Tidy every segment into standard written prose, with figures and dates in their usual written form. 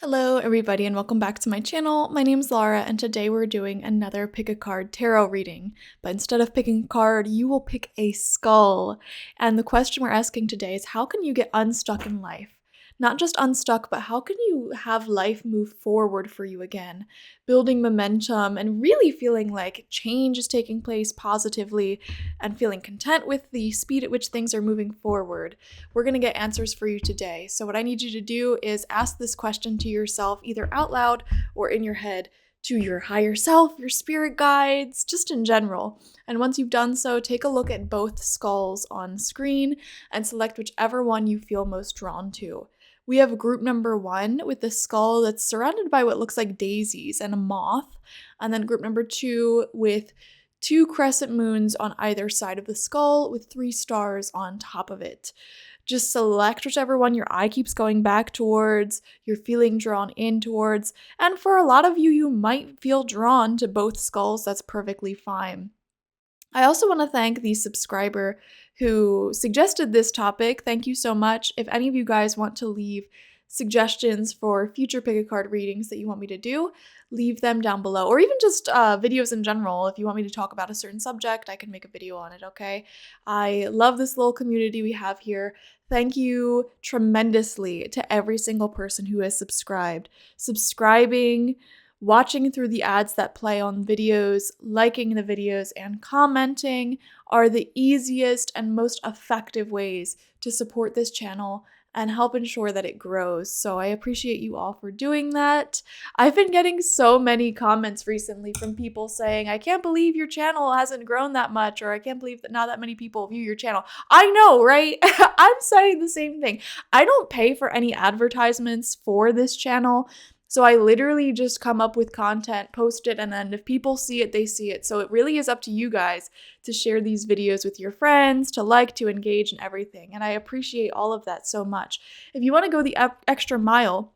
Hello everybody and welcome back to my channel. My name is Laura and today we're doing another pick a card tarot reading. But instead of picking a card, you will pick a skull. And the question we're asking today is how can you get unstuck in life? Not just unstuck, but how can you have life move forward for you again? Building momentum and really feeling like change is taking place positively and feeling content with the speed at which things are moving forward. We're going to get answers for you today. So what I need you to do is ask this question to yourself, either out loud or in your head, to your higher self, your spirit guides, just in general. And once you've done so, take a look at both skulls on screen and select whichever one you feel most drawn to. We have group number 1 with the skull that's surrounded by what looks like daisies and a moth. And then group number 2 with 2 crescent moons on either side of the skull with 3 stars on top of it. Just select whichever one your eye keeps going back towards, you're feeling drawn in towards, and for a lot of you, you might feel drawn to both skulls. That's perfectly fine. I also want to thank the subscriber who suggested this topic. Thank you so much. If any of you guys want to leave suggestions for future pick a card readings that you want me to do, leave them down below, or even just videos in general. If you want me to talk about a certain subject, I can make a video on it, okay? I love this little community we have here. Thank you tremendously to every single person who has subscribed. Subscribing, watching through the ads that play on videos, liking the videos, and commenting are the easiest and most effective ways to support this channel and help ensure that it grows. So I appreciate you all for doing that. I've been getting so many comments recently from people saying, I can't believe your channel hasn't grown that much, or I can't believe that not that many people view your channel. I know, right? I'm saying the same thing. I don't pay for any advertisements for this channel. So I literally just come up with content, post it, and then if people see it, they see it. So it really is up to you guys to share these videos with your friends, to like, to engage, and everything. And I appreciate all of that so much. If you want to go the extra mile,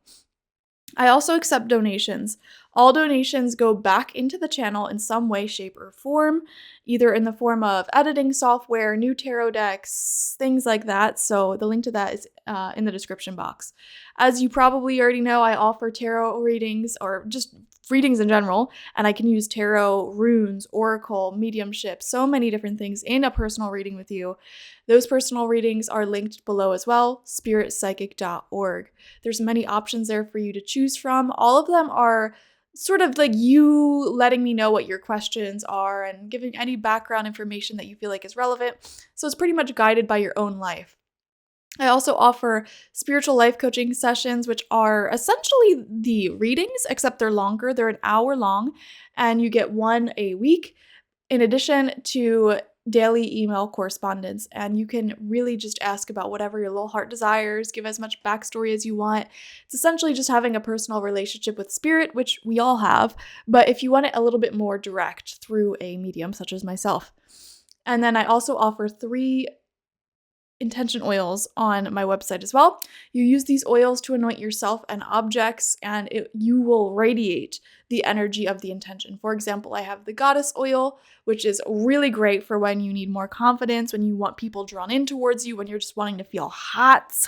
I also accept donations. All donations go back into the channel in some way, shape, or form, either in the form of editing software, new tarot decks, things like that. So the link to that is in the description box. As you probably already know, I offer tarot readings, or just readings in general, and I can use tarot, runes, oracle, mediumship, so many different things in a personal reading with you. Those personal readings are linked below as well, spiritpsychic.org. There's many options there for you to choose from. All of them are sort of like you letting me know what your questions are and giving any background information that you feel like is relevant. So it's pretty much guided by your own life. I also offer spiritual life coaching sessions, which are essentially the readings, except they're longer. They're an hour long, and you get one a week in addition to daily email correspondence. And you can really just ask about whatever your little heart desires, give as much backstory as you want. It's essentially just having a personal relationship with spirit, which we all have, but if you want it a little bit more direct through a medium such as myself. And then I also offer 3 intention oils on my website as well. You use these oils to anoint yourself and objects, and you will radiate the energy of the intention. For example, I have the goddess oil, which is really great for when you need more confidence, when you want people drawn in towards you, when you're just wanting to feel hot.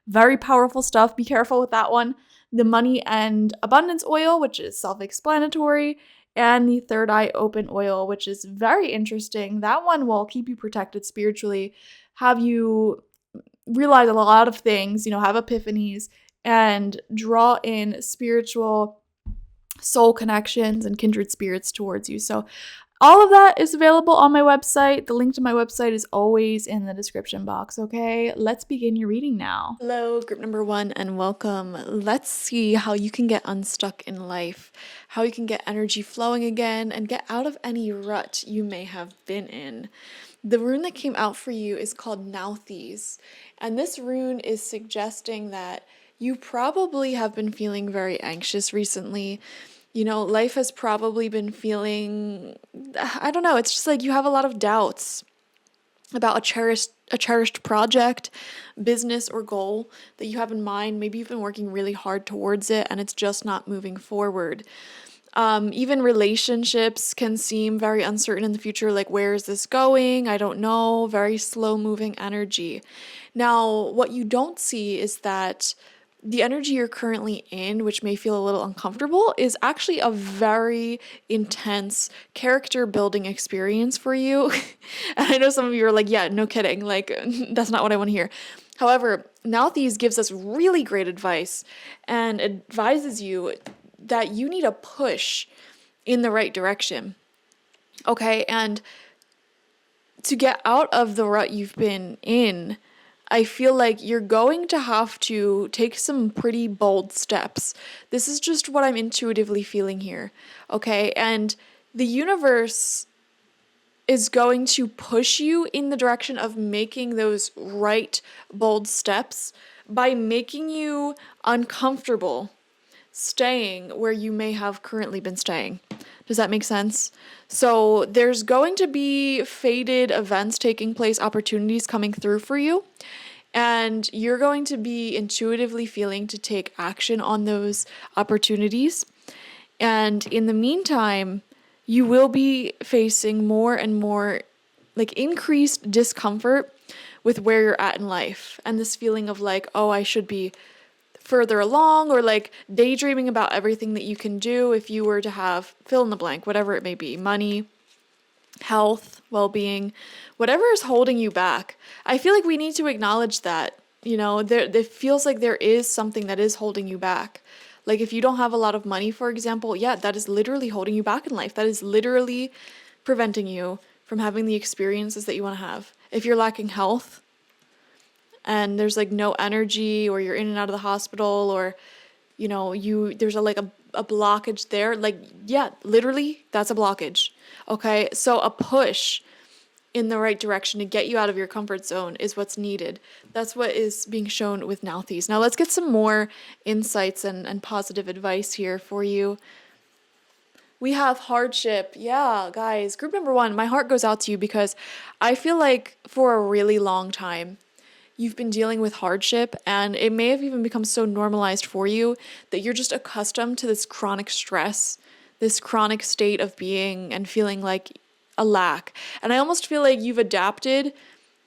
Very powerful stuff. Be careful with that one. The money and abundance oil, which is self-explanatory, and the third eye open oil, which is very interesting. That one will keep you protected spiritually, have you realize a lot of things, have epiphanies, and draw in spiritual soul connections and kindred spirits towards you. So all of that is available on my website. The link to my website is always in the description box, okay? Let's begin your reading now. Hello, group number 1, and welcome. Let's see how you can get unstuck in life, how you can get energy flowing again, and get out of any rut you may have been in. The rune that came out for you is called Nauthiz, and this rune is suggesting that you probably have been feeling very anxious recently. Life has probably been feeling, I don't know, it's just like you have a lot of doubts about a cherished project, business, or goal that you have in mind. Maybe you've been working really hard towards it and it's just not moving forward. Even relationships can seem very uncertain in the future, like where is this going? I don't know, very slow moving energy. Now, what you don't see is that the energy you're currently in, which may feel a little uncomfortable, is actually a very intense character building experience for you. And I know some of you are like, yeah, no kidding. Like, that's not what I want to hear. However, Nauthiz gives us really great advice and advises you that you need a push in the right direction. Okay. And to get out of the rut you've been in, I feel like you're going to have to take some pretty bold steps. This is just what I'm intuitively feeling here, okay? And the universe is going to push you in the direction of making those right, bold steps by making you uncomfortable staying where you may have currently been staying. Does that make sense? So there's going to be fated events taking place, opportunities coming through for you, and you're going to be intuitively feeling to take action on those opportunities. And in the meantime, you will be facing more and more like increased discomfort with where you're at in life, and this feeling of like, oh, I should be further along, or like daydreaming about everything that you can do if you were to have fill in the blank, whatever it may be, money, health, well-being, whatever is holding you back. I feel like we need to acknowledge that, it feels like there is something that is holding you back. Like if you don't have a lot of money, for example, yeah, that is literally holding you back in life. That is literally preventing you from having the experiences that you want to have. If you're lacking health, and there's like no energy, or you're in and out of the hospital, or there's a blockage there, like, yeah, literally that's a blockage. Okay, so a push in the right direction to get you out of your comfort zone is what's needed. That's what is being shown with Nauthiz. Now let's get some more insights and positive advice here for you. We have hardship. Yeah, guys, group number 1, my heart goes out to you, because I feel like for a really long time you've been dealing with hardship, and it may have even become so normalized for you that you're just accustomed to this chronic stress, this chronic state of being and feeling like a lack. And I almost feel like you've adapted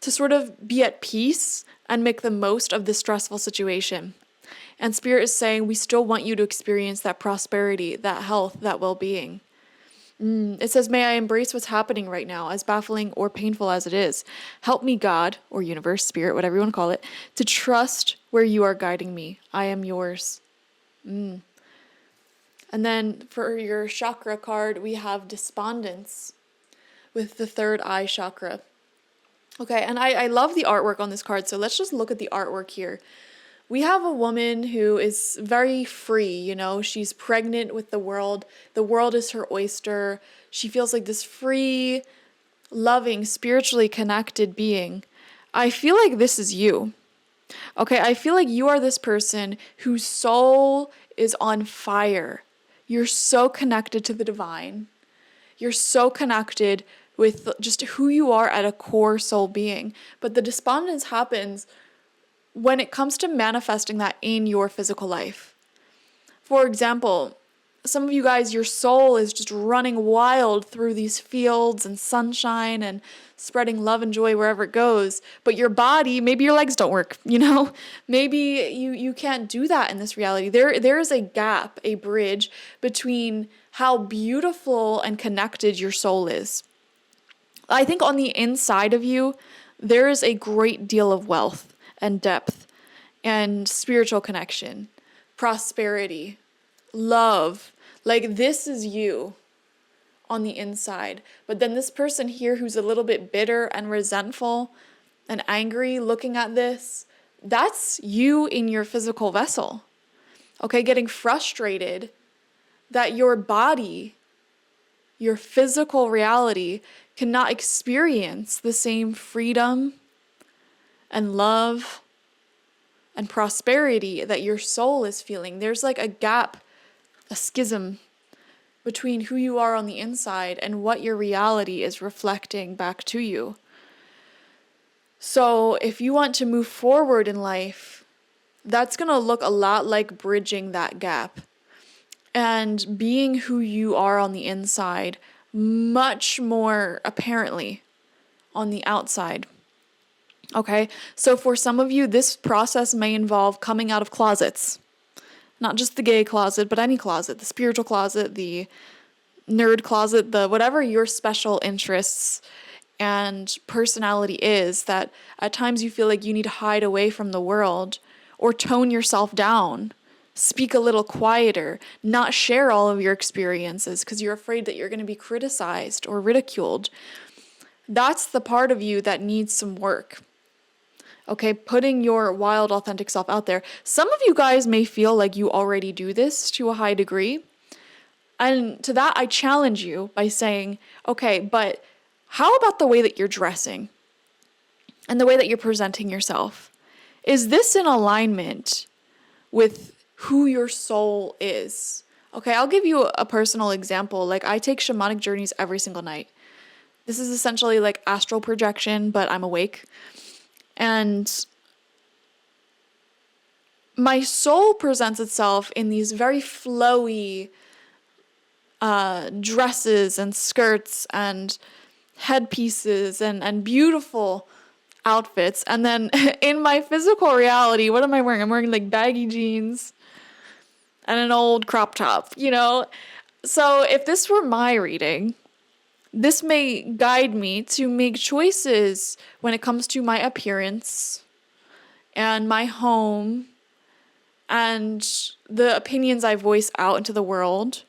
to sort of be at peace and make the most of this stressful situation. And Spirit is saying we still want you to experience that prosperity, that health, that well-being. It says, may I embrace what's happening right now, as baffling or painful as it is. Help me, God, or universe, spirit, whatever you want to call it, to trust where you are guiding me. I am yours. And then for your chakra card, we have despondence with the third eye chakra. Okay, and I love the artwork on this card, so let's just look at the artwork here. We have a woman who is very free, she's pregnant with the world. The world is her oyster. She feels like this free, loving, spiritually connected being. I feel like this is you. Okay, I feel like you are this person whose soul is on fire. You're so connected to the divine. You're so connected with just who you are at a core soul being. But the despondence happens when it comes to manifesting that in your physical life. For example, some of you guys, your soul is just running wild through these fields and sunshine and spreading love and joy wherever it goes. But your body, maybe your legs don't work, Maybe you can't do that in this reality. There is a gap, a bridge between how beautiful and connected your soul is. I think on the inside of you, there is a great deal of wealth and depth and spiritual connection, prosperity, love. Like, this is you on the inside. But then this person here who's a little bit bitter and resentful and angry looking at this, that's you in your physical vessel. Okay, getting frustrated that your body, your physical reality, cannot experience the same freedom and love and prosperity that your soul is feeling. There's like a gap, a schism between who you are on the inside and what your reality is reflecting back to you. So if you want to move forward in life, that's going to look a lot like bridging that gap and being who you are on the inside much more apparently on the outside. Okay, so for some of you, this process may involve coming out of closets. Not just the gay closet, but any closet, the spiritual closet, the nerd closet, the whatever your special interests and personality is, that at times you feel like you need to hide away from the world or tone yourself down, speak a little quieter, not share all of your experiences because you're afraid that you're going to be criticized or ridiculed. That's the part of you that needs some work. Okay, putting your wild, authentic self out there. Some of you guys may feel like you already do this to a high degree. And to that, I challenge you by saying, okay, but how about the way that you're dressing and the way that you're presenting yourself? Is this in alignment with who your soul is? Okay, I'll give you a personal example. Like, I take shamanic journeys every single night. This is essentially like astral projection, but I'm awake. And my soul presents itself in these very flowy dresses and skirts and headpieces and beautiful outfits. And then in my physical reality, what am I wearing? I'm wearing like baggy jeans and an old crop top, you know? So if this were my reading, this may guide me to make choices when it comes to my appearance and my home and the opinions I voice out into the world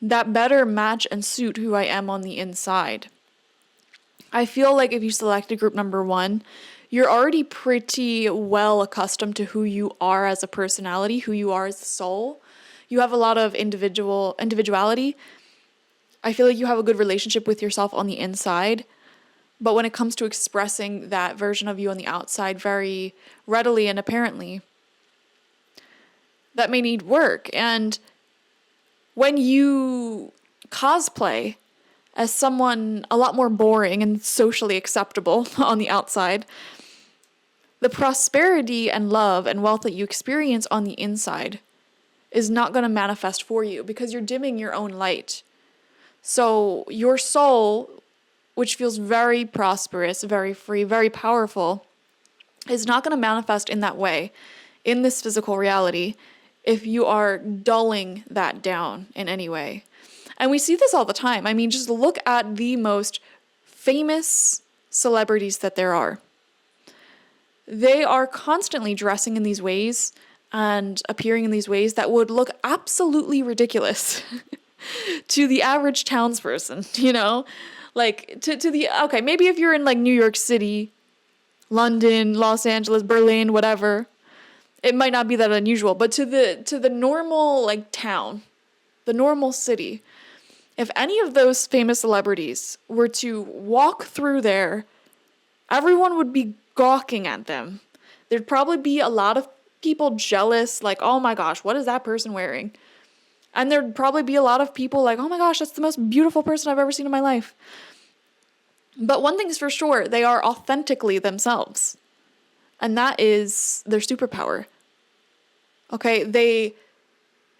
that better match and suit who I am on the inside. I feel like if you selected group number 1, you're already pretty well accustomed to who you are as a personality, who you are as a soul. You have a lot of individuality. I feel like you have a good relationship with yourself on the inside. But when it comes to expressing that version of you on the outside very readily and apparently, that may need work. And when you cosplay as someone a lot more boring and socially acceptable on the outside, the prosperity and love and wealth that you experience on the inside is not going to manifest for you because you're dimming your own light. So your soul, which feels very prosperous, very free, very powerful, is not going to manifest in that way in this physical reality if you are dulling that down in any way. And we see this all the time. I mean, just look at the most famous celebrities that there are. They are constantly dressing in these ways and appearing in these ways that would look absolutely ridiculous to the average townsperson, you know? Like, okay, maybe if you're in like New York City, London, Los Angeles, Berlin, whatever, it might not be that unusual, but to the normal like town, the normal city, if any of those famous celebrities were to walk through there, everyone would be gawking at them. There'd probably be a lot of people jealous, like, oh my gosh, what is that person wearing? And there'd probably be a lot of people like, oh my gosh, that's the most beautiful person I've ever seen in my life. But one thing's for sure, they are authentically themselves. And that is their superpower. Okay, they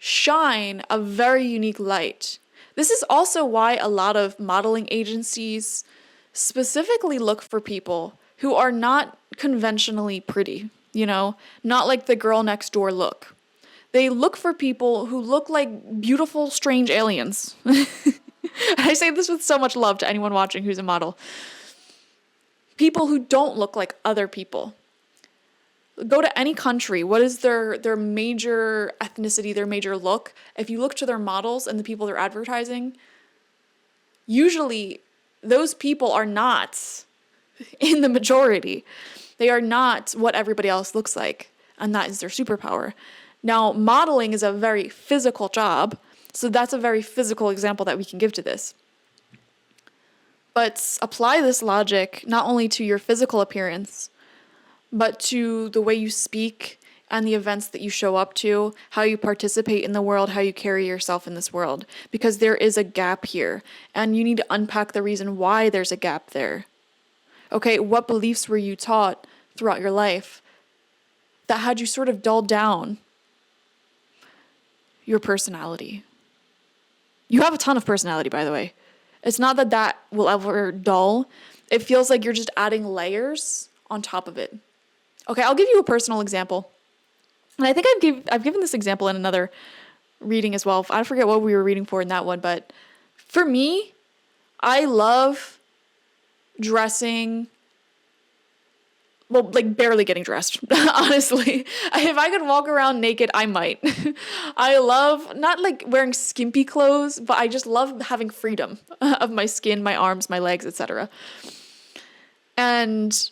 shine a very unique light. This is also why a lot of modeling agencies specifically look for people who are not conventionally pretty, you know, not like the girl next door look. They look for people who look like beautiful, strange aliens. I say this with so much love to anyone watching who's a model. People who don't look like other people. Go to any country. What is their major ethnicity, their major look? If you look to their models and the people they're advertising, usually those people are not in the majority. They are not what everybody else looks like, and that is their superpower. Now, modeling is a very physical job, so that's a very physical example that we can give to this. But apply this logic not only to your physical appearance, but to the way you speak and the events that you show up to, how you participate in the world, how you carry yourself in this world. Because there is a gap here, and you need to unpack the reason why there's a gap there. Okay, what beliefs were you taught throughout your life that had you sort of dulled down your personality? You have a ton of personality, by the way. It's not that will ever dull. it feels like you're just adding layers on top of it. Okay, I'll give you a personal example. And I think I've given this example in another reading as well. I forget what we were reading for in that one, but for me, I love dressing, well, like barely getting dressed, honestly. If I could walk around naked, I might. I love not like wearing skimpy clothes, but I just love having freedom of my skin, my arms, my legs, etc. And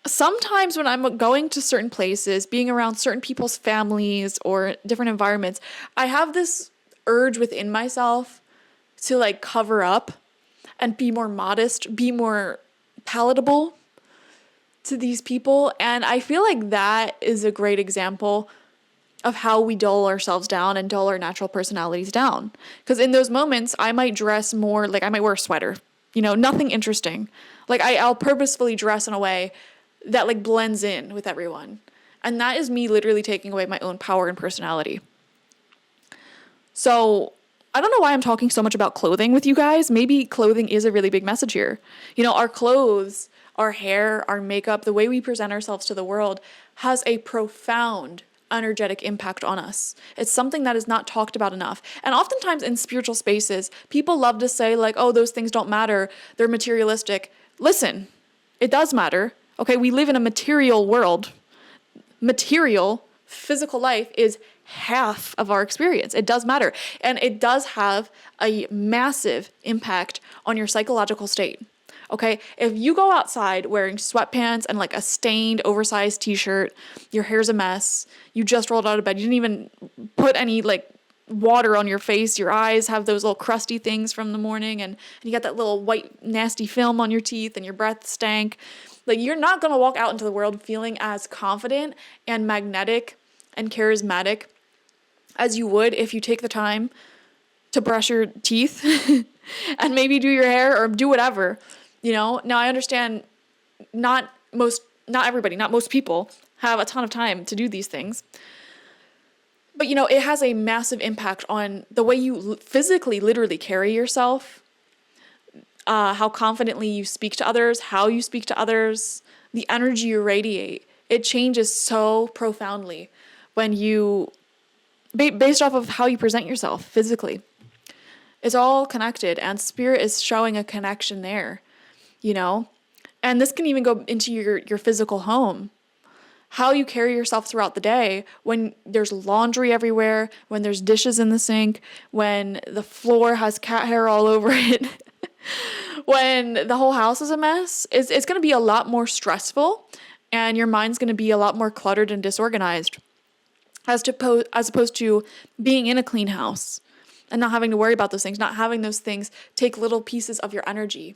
sometimes when I'm going to certain places, being around certain people's families or different environments, I have this urge within myself to like cover up and be more modest, be more palatable to these people. And I feel like that is a great example of how we dull ourselves down and dull our natural personalities down. Because in those moments, I might dress more, like I might wear a sweater, nothing interesting. Like I'll purposefully dress in a way that like blends in with everyone. And that is me literally taking away my own power and personality. So I don't know why I'm talking so much about clothing with you guys. Maybe clothing is a really big message here. Our clothes, our hair, our makeup, the way we present ourselves to the world has a profound energetic impact on us. It's something that is not talked about enough. And oftentimes in spiritual spaces, people love to say like, oh, those things don't matter. They're materialistic. Listen, it does matter. Okay, we live in a material world. Material, physical life is half of our experience. It does matter. And it does have a massive impact on your psychological state. Okay, if you go outside wearing sweatpants and like a stained, oversized t-shirt, your hair's a mess, you just rolled out of bed, you didn't even put any like water on your face, your eyes have those little crusty things from the morning, and you got that little white nasty film on your teeth, and your breath stank. Like, you're not going to walk out into the world feeling as confident and magnetic and charismatic as you would if you take the time to brush your teeth and maybe do your hair or do whatever. Now I understand not everybody, not most people have a ton of time to do these things. But, it has a massive impact on the way you physically, literally carry yourself, how confidently you speak to others, how you speak to others, the energy you radiate. It changes so profoundly when you, based off of how you present yourself physically. It's all connected, and spirit is showing a connection there, And this can even go into your physical home. How you carry yourself throughout the day when there's laundry everywhere, when there's dishes in the sink, when the floor has cat hair all over it, when the whole house is a mess, it's going to be a lot more stressful, and your mind's going to be a lot more cluttered and disorganized as opposed to being in a clean house and not having to worry about those things, not having those things take little pieces of your energy.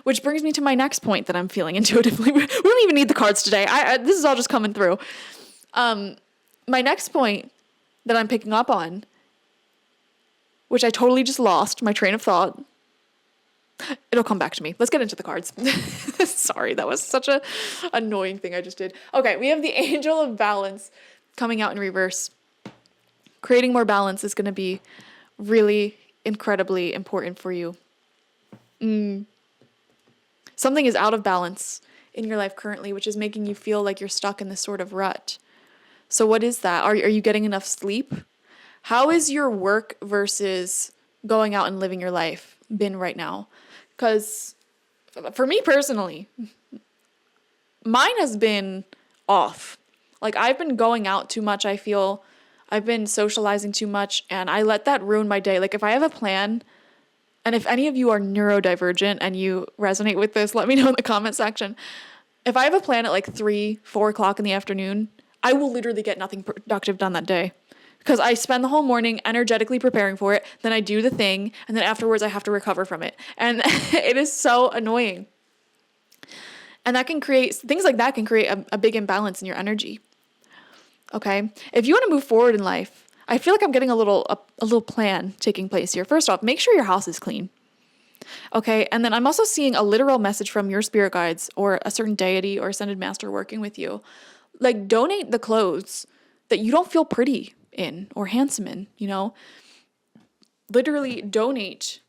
Which brings me to my next point that I'm feeling intuitively. We don't even need the cards today. This is all just coming through. My next point that I'm picking up on, which I totally just lost my train of thought. It'll come back to me. Let's get into the cards. Sorry, that was such a annoying thing I just did. Okay, we have the Angel of Balance coming out in reverse. Creating more balance is going to be really incredibly important for you. Something is out of balance in your life currently, which is making you feel like you're stuck in this sort of rut. So what is that? Are you getting enough sleep? How is your work versus going out and living your life been right now? Because for me personally, mine has been off. Like, I've been going out too much, I feel. I've been socializing too much, and I let that ruin my day. Like, if I have a plan, and if any of you are neurodivergent and you resonate with this, let me know in the comment section. If I have a plan at like 3, 4 o'clock in the afternoon, I will literally get nothing productive done that day. Because I spend the whole morning energetically preparing for it, then I do the thing, and then afterwards I have to recover from it. And it is so annoying. And that can create, things like that can create a big imbalance in your energy. Okay? If you want to move forward in life, I feel like I'm getting a little plan taking place here. First off, make sure your house is clean. Okay, and then I'm also seeing a literal message from your spirit guides or a certain deity or ascended master working with you. Like, donate the clothes that you don't feel pretty in or handsome in, Literally donate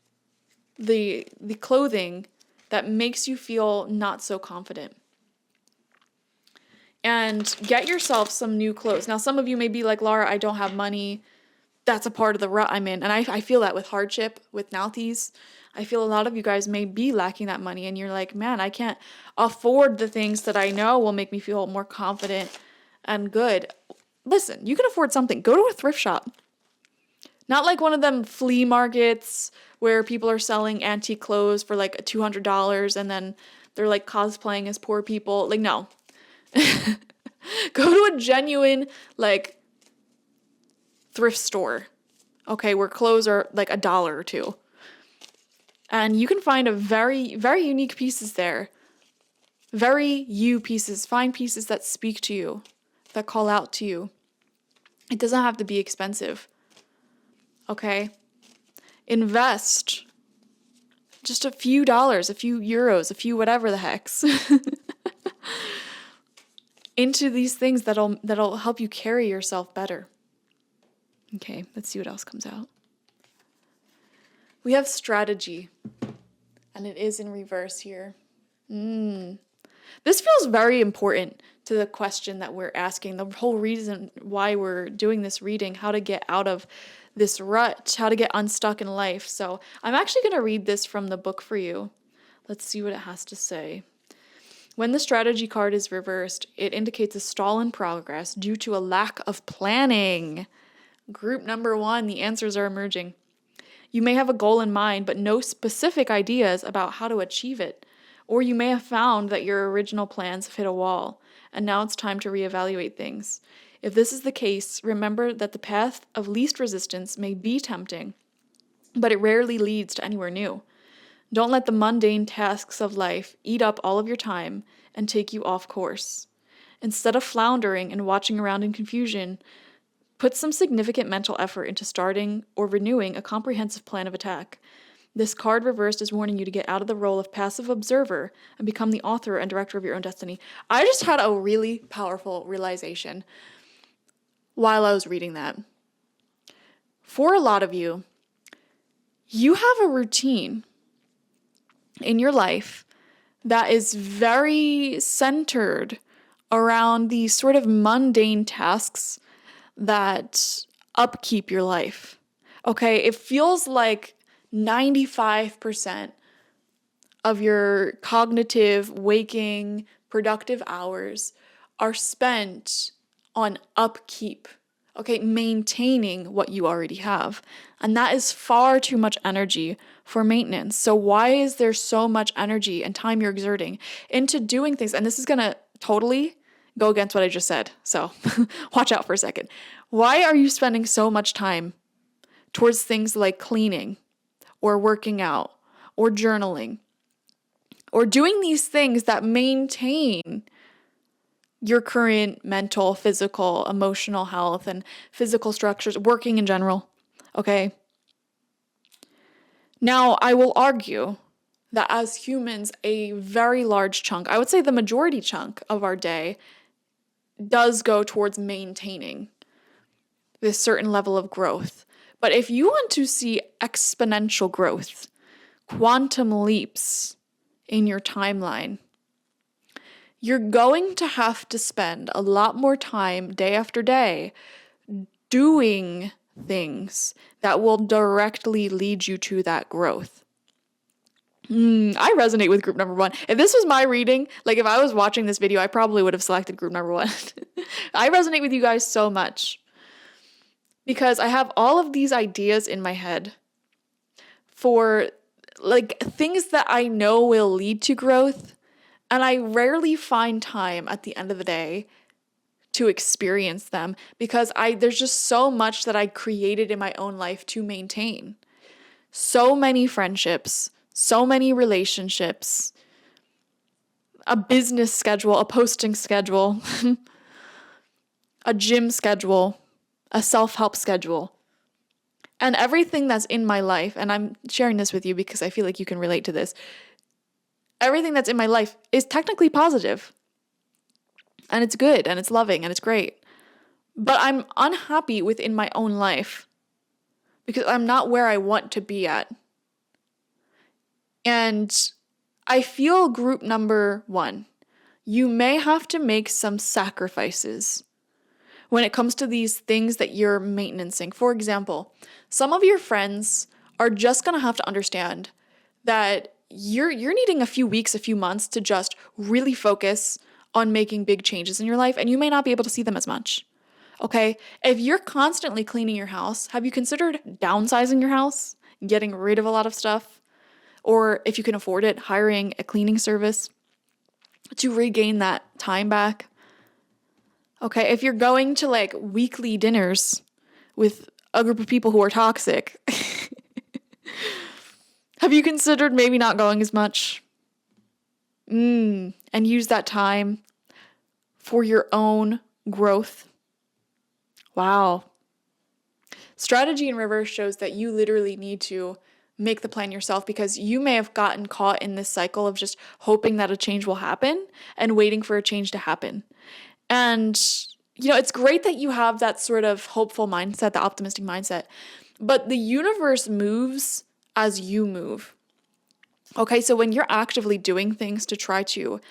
the clothing that makes you feel not so confident. And get yourself some new clothes. Now, some of you may be like, Laura, I don't have money. That's a part of the rut I'm in. And I feel that with hardship, with Nauthies. I feel a lot of you guys may be lacking that money and you're like, man, I can't afford the things that I know will make me feel more confident and good. Listen, you can afford something. Go to a thrift shop. Not like one of them flea markets where people are selling antique clothes for like $200 and then they're like cosplaying as poor people. Like, no. Go to a genuine like thrift store, okay, where clothes are like $1 or $2. And you can find a very, very unique pieces there. Very you pieces. Find pieces that speak to you, that call out to you. It doesn't have to be expensive. Okay? Invest just a few dollars, a few euros, a few whatever the hex into these things that'll help you carry yourself better. Okay, let's see what else comes out. We have strategy, and it is in reverse here. This feels very important to the question that we're asking, the whole reason why we're doing this reading, how to get out of this rut, how to get unstuck in life. So I'm actually going to read this from the book for you. Let's see what it has to say. When the strategy card is reversed, it indicates a stall in progress due to a lack of planning. Group number 1, the answers are emerging. You may have a goal in mind, but no specific ideas about how to achieve it. Or you may have found that your original plans have hit a wall, and now it's time to reevaluate things. If this is the case, remember that the path of least resistance may be tempting, but it rarely leads to anywhere new. Don't let the mundane tasks of life eat up all of your time and take you off course. Instead of floundering and watching around in confusion, put some significant mental effort into starting or renewing a comprehensive plan of attack. This card reversed is warning you to get out of the role of passive observer and become the author and director of your own destiny. I just had a really powerful realization while I was reading that. For a lot of you, you have a routine in your life that is very centered around these sort of mundane tasks that upkeep your life. Okay, it feels like 95% of your cognitive, waking, productive hours are spent on upkeep. Okay, maintaining what you already have. And that is far too much energy for maintenance. So why is there so much energy and time you're exerting into doing things? And this is going to totally go against what I just said. So watch out for a second. Why are you spending so much time towards things like cleaning or working out or journaling or doing these things that maintain your current mental, physical, emotional health and physical structures, working in general, okay? Now, I will argue that as humans, a very large chunk, I would say the majority chunk of our day does go towards maintaining this certain level of growth. But if you want to see exponential growth, quantum leaps in your timeline, you're going to have to spend a lot more time day after day doing things that will directly lead you to that growth. I resonate with group number 1. If this was my reading, like if I was watching this video, I probably would have selected group number 1. I resonate with you guys so much because I have all of these ideas in my head for like things that I know will lead to growth. And I rarely find time at the end of the day to experience them because there's just so much that I created in my own life to maintain. So many friendships, so many relationships, a business schedule, a posting schedule, a gym schedule, a self-help schedule. And everything that's in my life, and I'm sharing this with you because I feel like you can relate to this, everything that's in my life is technically positive. And it's good, and it's loving, and it's great. But I'm unhappy within my own life because I'm not where I want to be at. And I feel group number 1. You may have to make some sacrifices when it comes to these things that you're maintaining. For example, some of your friends are just going to have to understand that you're needing a few weeks, a few months to just really focus on making big changes in your life, and you may not be able to see them as much. Okay? If you're constantly cleaning your house, have you considered downsizing your house, getting rid of a lot of stuff? Or if you can afford it, hiring a cleaning service to regain that time back? Okay, if you're going to like weekly dinners with a group of people who are toxic, have you considered maybe not going as much? And use that time for your own growth? Wow. Strategy in reverse shows that you literally need to make the plan yourself, because you may have gotten caught in this cycle of just hoping that a change will happen and waiting for a change to happen. And, it's great that you have that sort of hopeful mindset, the optimistic mindset, but the universe moves as you move. Okay, so when you're actively doing things to try to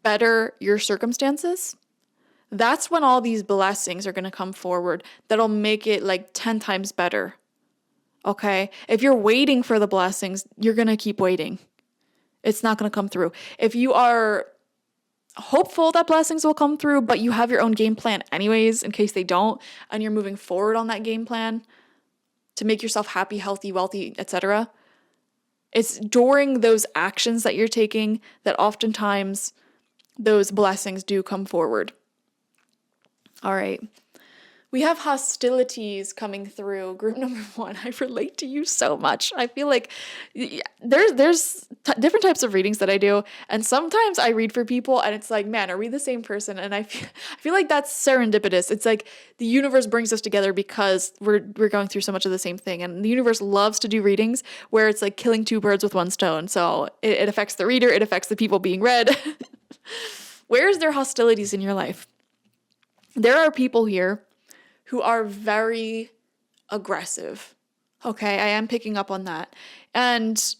better your circumstances, that's when all these blessings are going to come forward that'll make it like 10 times better. Okay, if you're waiting for the blessings, you're going to keep waiting. It's not going to come through. If you are hopeful that blessings will come through, but you have your own game plan anyways in case they don't, and you're moving forward on that game plan to make yourself happy, healthy, wealthy, etc. It's during those actions that you're taking that oftentimes those blessings do come forward. All right. We have hostilities coming through. Group number 1, I relate to you so much. I feel like there's different types of readings that I do, and sometimes I read for people and it's like, man, are we the same person? And I feel like that's serendipitous. It's like the universe brings us together because we're going through so much of the same thing, and the universe loves to do readings where it's like killing 2 birds with 1 stone. So it affects the reader, it affects the people being read. Where is there hostilities in your life? There are people here who are very aggressive. Okay, I am picking up on that. And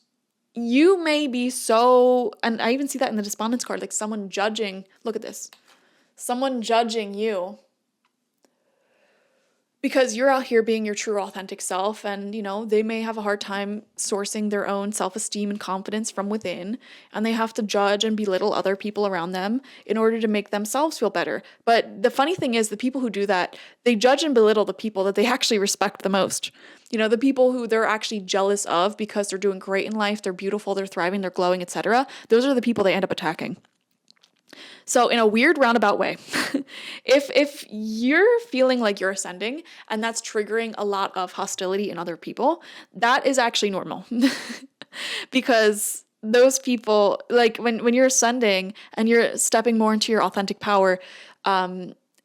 you may be and I even see that in the despondence card, like someone judging, look at this, someone judging you because you're out here being your true authentic self, and they may have a hard time sourcing their own self-esteem and confidence from within, and they have to judge and belittle other people around them in order to make themselves feel better. But the funny thing is, the people who do that, they judge and belittle the people that they actually respect the most. The people who they're actually jealous of because they're doing great in life, they're beautiful, they're thriving, they're glowing, etc. Those are the people they end up attacking. So in a weird roundabout way, if you're feeling like you're ascending and that's triggering a lot of hostility in other people, that is actually normal. Because those people, like when you're ascending and you're stepping more into your authentic power,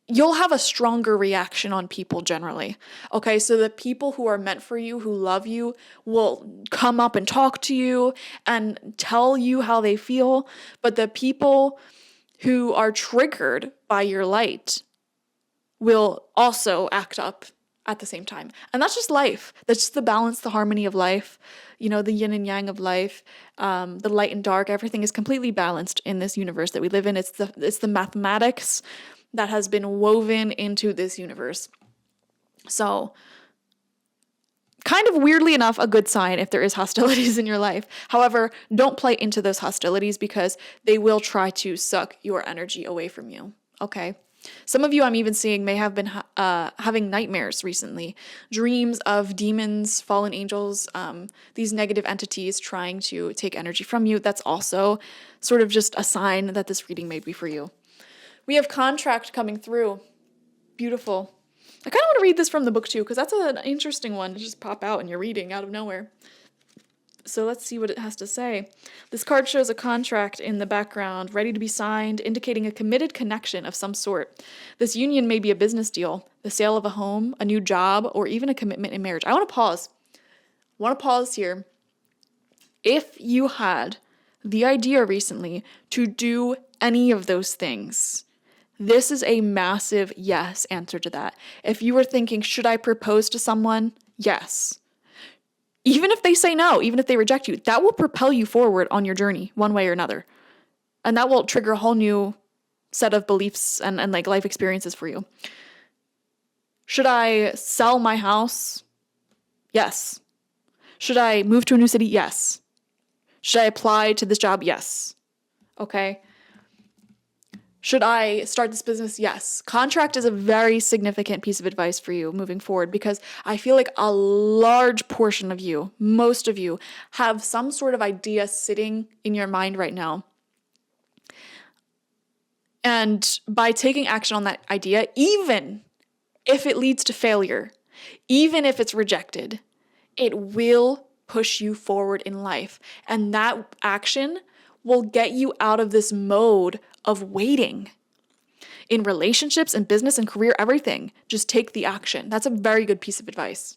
you'll have a stronger reaction on people generally. Okay, so the people who are meant for you, who love you, will come up and talk to you and tell you how they feel. But the people who are triggered by your light will also act up at the same time. And that's just life. That's just the balance, the harmony of life, the yin and yang of life, the light and dark. Everything is completely balanced in this universe that we live in. It's the mathematics that has been woven into this universe. So kind of weirdly enough, a good sign if there is hostilities in your life. However, don't play into those hostilities because they will try to suck your energy away from you. Okay. Some of you I'm even seeing may have been having nightmares recently, dreams of demons, fallen angels, these negative entities trying to take energy from you. That's also sort of just a sign that this reading may be for you. We have contract coming through. Beautiful. I kind of want to read this from the book too, because that's an interesting one to just pop out in your reading out of nowhere. So let's see what it has to say. This card shows a contract in the background, ready to be signed, indicating a committed connection of some sort. This union may be a business deal, the sale of a home, a new job, or even a commitment in marriage. I want to pause here. If you had the idea recently to do any of those things, this is a massive yes answer to that. If you were thinking, should I propose to someone? Yes. Even if they say no, even if they reject you, that will propel you forward on your journey one way or another. And that will trigger a whole new set of beliefs and like life experiences for you. Should I sell my house? Yes. Should I move to a new city? Yes. Should I apply to this job? Yes. Okay. Should I start this business? Yes. Contract is a very significant piece of advice for you moving forward, because I feel like a large portion of you, most of you, have some sort of idea sitting in your mind right now. And by taking action on that idea, even if it leads to failure, even if it's rejected, it will push you forward in life. And that action will get you out of this mode of waiting. In relationships and business and career, everything, just take the action. That's a very good piece of advice.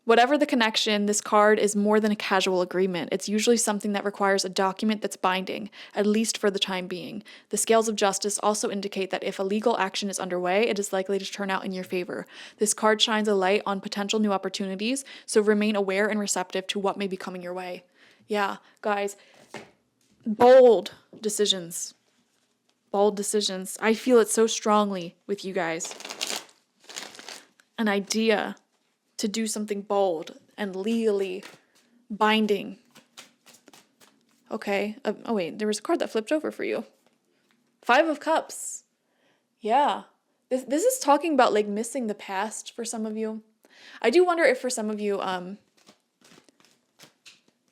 Whatever the connection, this card is more than a casual agreement. It's usually something that requires a document that's binding, at least for the time being. The scales of justice also indicate that if a legal action is underway, it is likely to turn out in your favor. This card shines a light on potential new opportunities, so remain aware and receptive to what may be coming your way. Yeah, guys, bold decisions. Bold decisions. I feel it so strongly with you guys. An idea to do something bold and legally binding. Okay. Oh, wait. There was a card that flipped over for you. 5 of Cups. Yeah. This is talking about like missing the past for some of you. I do wonder if for some of you,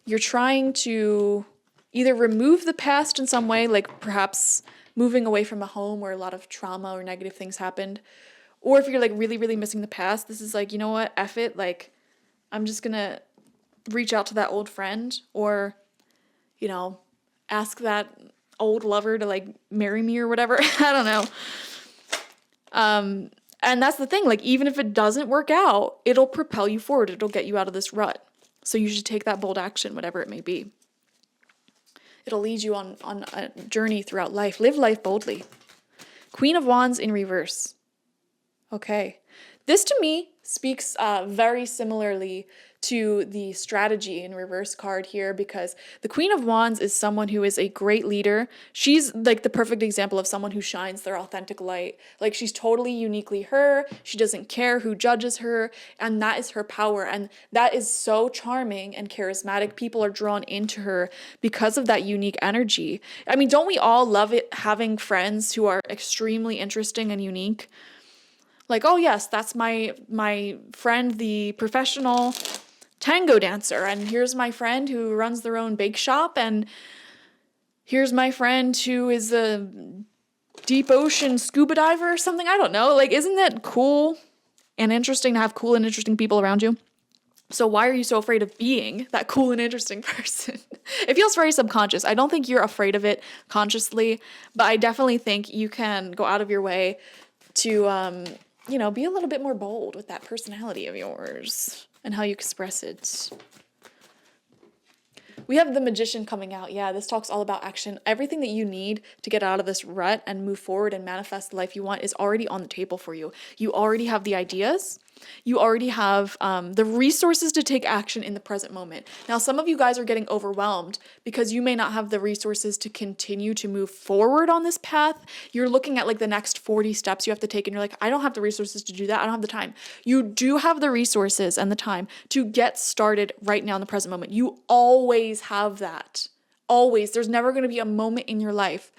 you're trying to either remove the past in some way, like perhaps moving away from a home where a lot of trauma or negative things happened. Or if you're like really, really missing the past, this is like, you know what, F it, like, I'm just gonna reach out to that old friend, or, you know, ask that old lover to like marry me or whatever. I don't know. And that's the thing, like, even if it doesn't work out, it'll propel you forward. It'll get you out of this rut. So you should take that bold action, whatever it may be. It'll lead you on a journey throughout life. Live life boldly. Queen of Wands in reverse. Okay. This to me speaks very similarly to the strategy in reverse card here, because the Queen of Wands is someone who is a great leader. She's like the perfect example of someone who shines their authentic light. Like, she's totally uniquely her. She doesn't care who judges her, and that is her power. And that is so charming and charismatic. People are drawn into her because of that unique energy. I mean, don't we all love it having friends who are extremely interesting and unique? Like, oh yes, that's my friend, the professional tango dancer, and here's my friend who runs their own bake shop, and here's my friend who is a deep ocean scuba diver or something. I don't know. Like, isn't that cool and interesting to have cool and interesting people around you? So why are you so afraid of being that cool and interesting person? It feels very subconscious. I don't think you're afraid of it consciously, but I definitely think you can go out of your way to, be a little bit more bold with that personality of yours and how you express it. We have the Magician coming out. Yeah, this talks all about action. Everything that you need to get out of this rut and move forward and manifest the life you want is already on the table for you. You already have the ideas. You already have the resources to take action in the present moment. Now, some of you guys are getting overwhelmed because you may not have the resources to continue to move forward on this path. You're looking at like the next 40 steps you have to take, and you're like, I don't have the resources to do that. I don't have the time. You do have the resources and the time to get started right now in the present moment. You always have that. Always. There's never going to be a moment in your life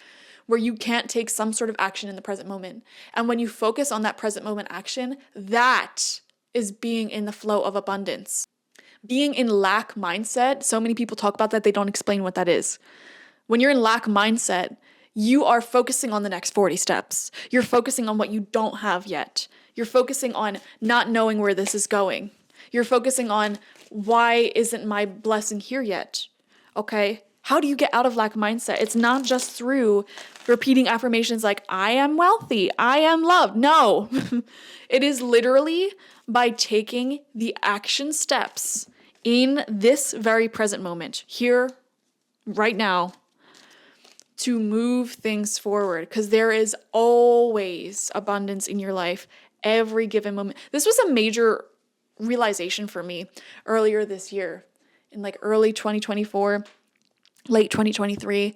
where you can't take some sort of action in the present moment. And when you focus on that present moment action, that is being in the flow of abundance. Being in lack mindset, so many people talk about that, they don't explain what that is. When you're in lack mindset, you are focusing on the next 40 steps. You're focusing on what you don't have yet. You're focusing on not knowing where this is going. You're focusing on, why isn't my blessing here yet? Okay? How do you get out of lack mindset? It's not just through repeating affirmations like, I am wealthy, I am loved. No, it is literally by taking the action steps in this very present moment, here, right now, to move things forward, because there is always abundance in your life every given moment. This was a major realization for me earlier this year, in like early 2024, late 2023.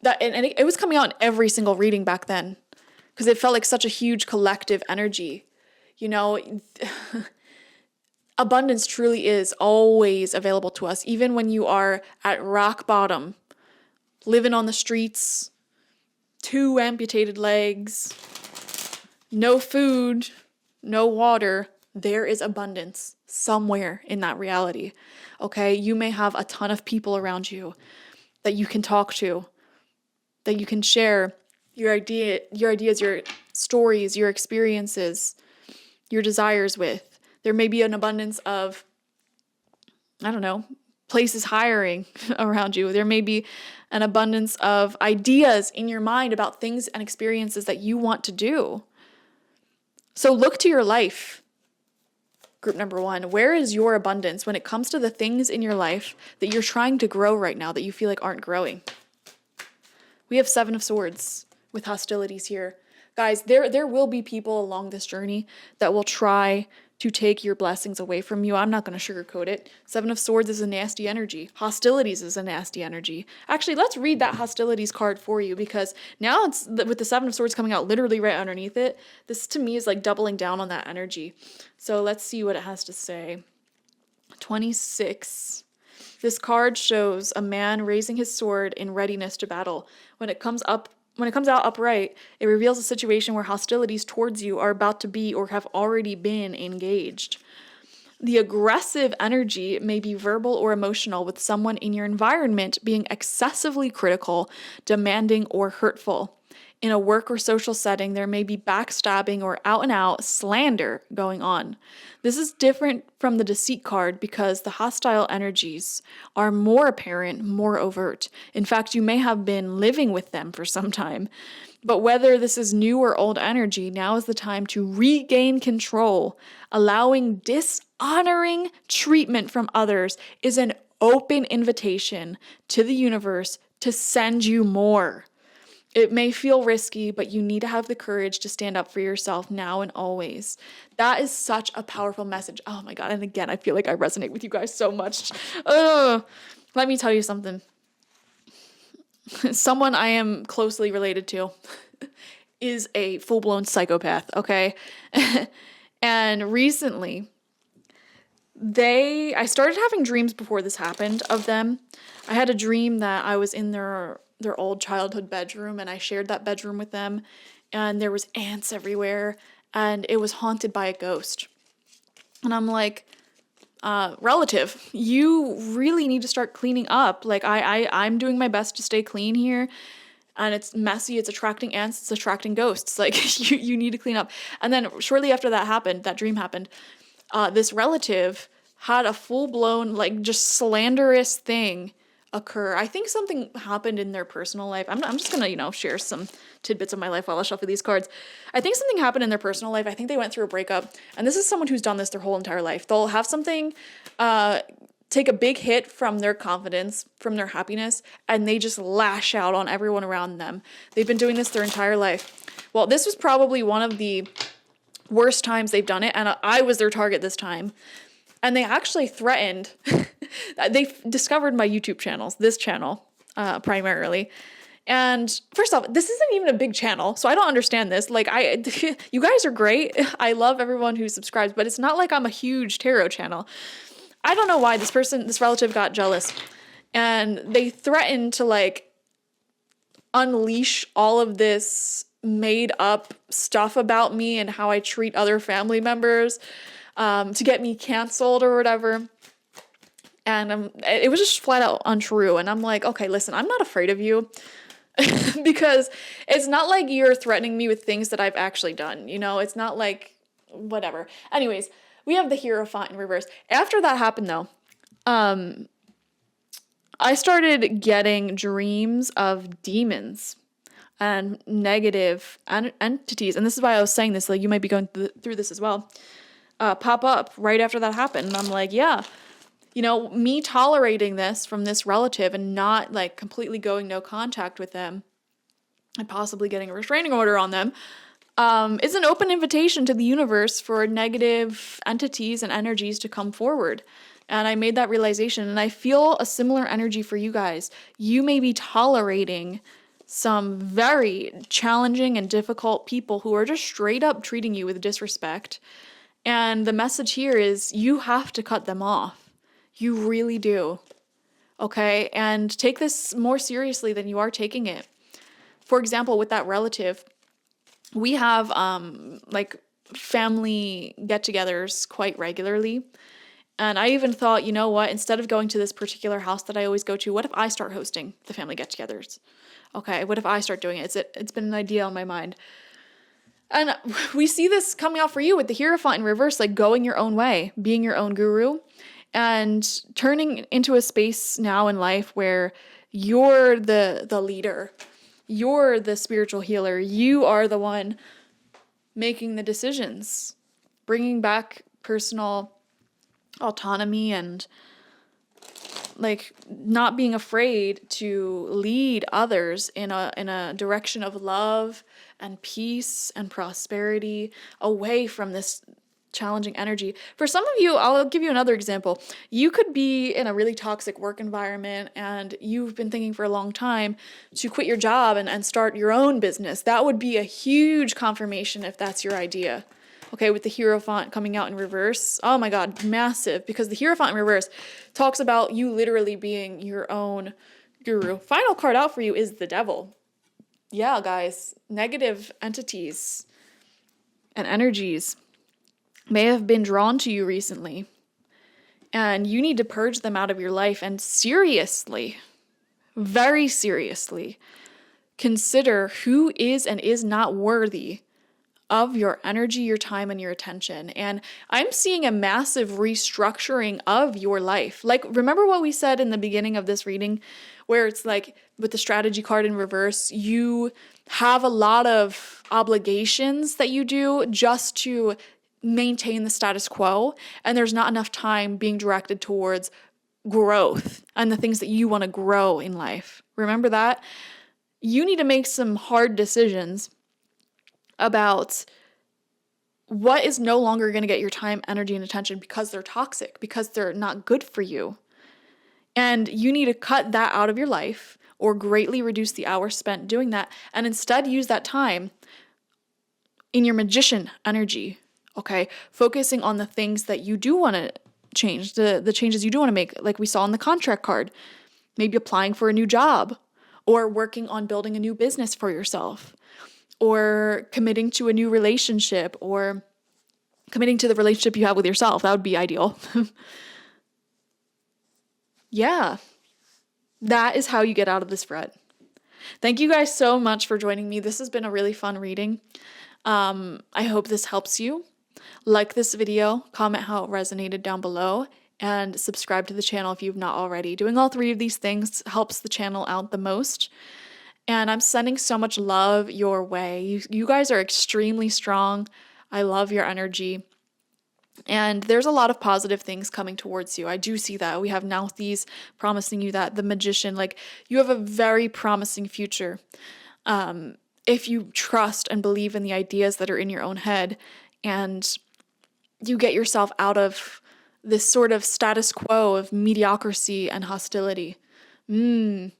And it was coming out in every single reading back then, because it felt like such a huge collective energy. You know, abundance truly is always available to us, even when you are at rock bottom, living on the streets, 2 amputated legs, no food, no water. There is abundance somewhere in that reality. Okay, you may have a ton of people around you that you can talk to, that you can share your ideas, your stories, your experiences, your desires with. There may be an abundance of, I don't know, places hiring around you. There may be an abundance of ideas in your mind about things and experiences that you want to do. So look to your life. Group number 1, where is your abundance when it comes to the things in your life that you're trying to grow right now that you feel like aren't growing? We have 7 of Swords with hostilities here. Guys, there will be people along this journey that will try to take your blessings away from you. I'm not going to sugarcoat it. 7 of Swords is a nasty energy. Hostilities is a nasty energy. Actually, let's read that hostilities card for you, because now it's with the 7 of Swords coming out literally right underneath it. This to me is like doubling down on that energy. So let's see what it has to say. 26. This card shows a man raising his sword in readiness to battle. When it comes out upright, it reveals a situation where hostilities towards you are about to be or have already been engaged. The aggressive energy may be verbal or emotional, with someone in your environment being excessively critical, demanding, or hurtful. In a work or social setting, there may be backstabbing or out-and-out slander going on. This is different from the deceit card because the hostile energies are more apparent, more overt. In fact, you may have been living with them for some time. But whether this is new or old energy, now is the time to regain control. Allowing dishonoring treatment from others is an open invitation to the universe to send you more. It may feel risky, but you need to have the courage to stand up for yourself now and always. That is such a powerful message. Oh my God. And again, I feel like I resonate with you guys so much. Let me tell you something. Someone I am closely related to is a full-blown psychopath, okay? And recently, I started having dreams before this happened of them. I had a dream that I was in their old childhood bedroom, and I shared that bedroom with them, and there was ants everywhere, and it was haunted by a ghost. And I'm like, relative, you really need to start cleaning up. Like I'm doing my best to stay clean here, and it's messy, it's attracting ants, it's attracting ghosts. Like you need to clean up. And then shortly after that dream happened, this relative had a full-blown, like, just slanderous thing occur. I think something happened in their personal life. I'm just gonna, share some tidbits of my life while I shuffle these cards. I think something happened in their personal life. I think they went through a breakup, and this is someone who's done this their whole entire life. They'll have something take a big hit from their confidence, from their happiness, and they just lash out on everyone around them. They've been doing this their entire life. Well, this was probably one of the worst times they've done it, and I was their target this time. And they actually threatened, they discovered my YouTube channels, this channel primarily. And first off, this isn't even a big channel, so I don't understand this. Like, you guys are great. I love everyone who subscribes, but it's not like I'm a huge tarot channel. I don't know why this relative got jealous. And they threatened to, like, unleash all of this made up stuff about me and how I treat other family members, to get me canceled or whatever. And it was just flat out untrue. And I'm like, okay, listen, I'm not afraid of you because it's not like you're threatening me with things that I've actually done. It's not like whatever. Anyways, we have the Hierophant in reverse. After that happened though, I started getting dreams of demons and negative entities. And this is why I was saying this, like you might be going through this as well. Pop up right after that happened. And I'm like, yeah, me tolerating this from this relative and not like completely going no contact with them and possibly getting a restraining order on them, is an open invitation to the universe for negative entities and energies to come forward. And I made that realization, and I feel a similar energy for you guys. You may be tolerating some very challenging and difficult people who are just straight up treating you with disrespect. And the message here is you have to cut them off. You really do. Okay? And take this more seriously than you are taking it. For example, with that relative, we have like family get-togethers quite regularly. And I even thought, you know what, instead of going to this particular house that I always go to, what if I start hosting the family get-togethers? Okay, what if I start doing it? It's been an idea on my mind. And we see this coming out for you with the Hierophant in reverse, like going your own way, being your own guru, and turning into a space now in life where you're the leader. You're the spiritual healer. You are the one making the decisions, bringing back personal autonomy and like not being afraid to lead others in a direction of love and peace and prosperity away from this challenging energy. For some of you, I'll give you another example. You could be in a really toxic work environment and you've been thinking for a long time to quit your job and start your own business. That would be a huge confirmation if that's your idea. Okay, with the Hierophant coming out in reverse. Oh my God, massive. Because the Hierophant in reverse talks about you literally being your own guru. Final card out for you is the Devil. Yeah, guys, negative entities and energies may have been drawn to you recently, and you need to purge them out of your life and seriously, very seriously, consider who is and is not worthy of your energy, your time, and your attention. And I'm seeing a massive restructuring of your life. Like, remember what we said in the beginning of this reading, where it's like with the strategy card in reverse, you have a lot of obligations that you do just to maintain the status quo, and there's not enough time being directed towards growth and the things that you want to grow in life. Remember that? You need to make some hard decisions about what is no longer going to get your time, energy, and attention because they're toxic, because they're not good for you. And you need to cut that out of your life or greatly reduce the hours spent doing that, and instead use that time in your magician energy. Okay, focusing on the things that you do want to change, the changes you do want to make, like we saw in the contract card. Maybe applying for a new job, or working on building a new business for yourself, or committing to a new relationship, or committing to the relationship you have with yourself. That would be ideal. Yeah, that is how you get out of this rut. Thank you guys so much for joining me. This has been a really fun reading. I hope this helps you. Like this video, comment how it resonated down below, and subscribe to the channel if you've not already. Doing all three of these things helps the channel out the most. And I'm sending so much love your way. You guys are extremely strong. I love your energy. And there's a lot of positive things coming towards you. I do see that. We have Nauthies promising you that. The Magician, like, you have a very promising future. If you trust and believe in the ideas that are in your own head, and you get yourself out of this sort of status quo of mediocrity and hostility. I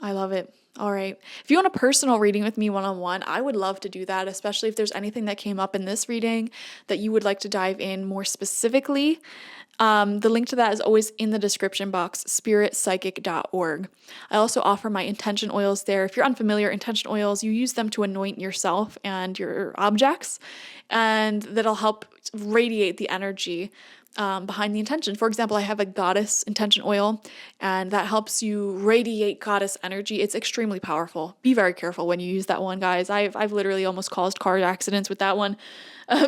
love it. All right. If you want a personal reading with me one-on-one, I would love to do that, especially if there's anything that came up in this reading that you would like to dive in more specifically. The link to that is always in the description box, spiritpsychic.org. I also offer my intention oils there. If you're unfamiliar, intention oils, you use them to anoint yourself and your objects, and that'll help radiate the energy behind the intention. For example, I have a goddess intention oil, and that helps you radiate goddess energy. It's extremely powerful. Be very careful when you use that one, guys. I've literally almost caused car accidents with that one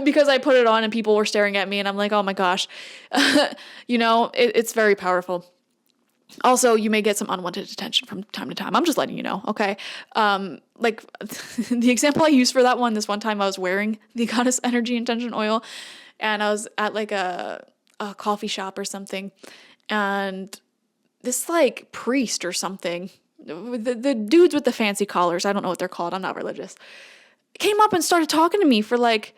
because I put it on and people were staring at me, and I'm like, oh my gosh, it's very powerful. Also, you may get some unwanted attention from time to time. I'm just letting you know, okay? Like the example I used for that one, this one time I was wearing the goddess energy intention oil, and I was at like a coffee shop or something, and this like priest or something, the dudes with the fancy collars, I don't know what they're called, I'm not religious. came up and started talking to me for like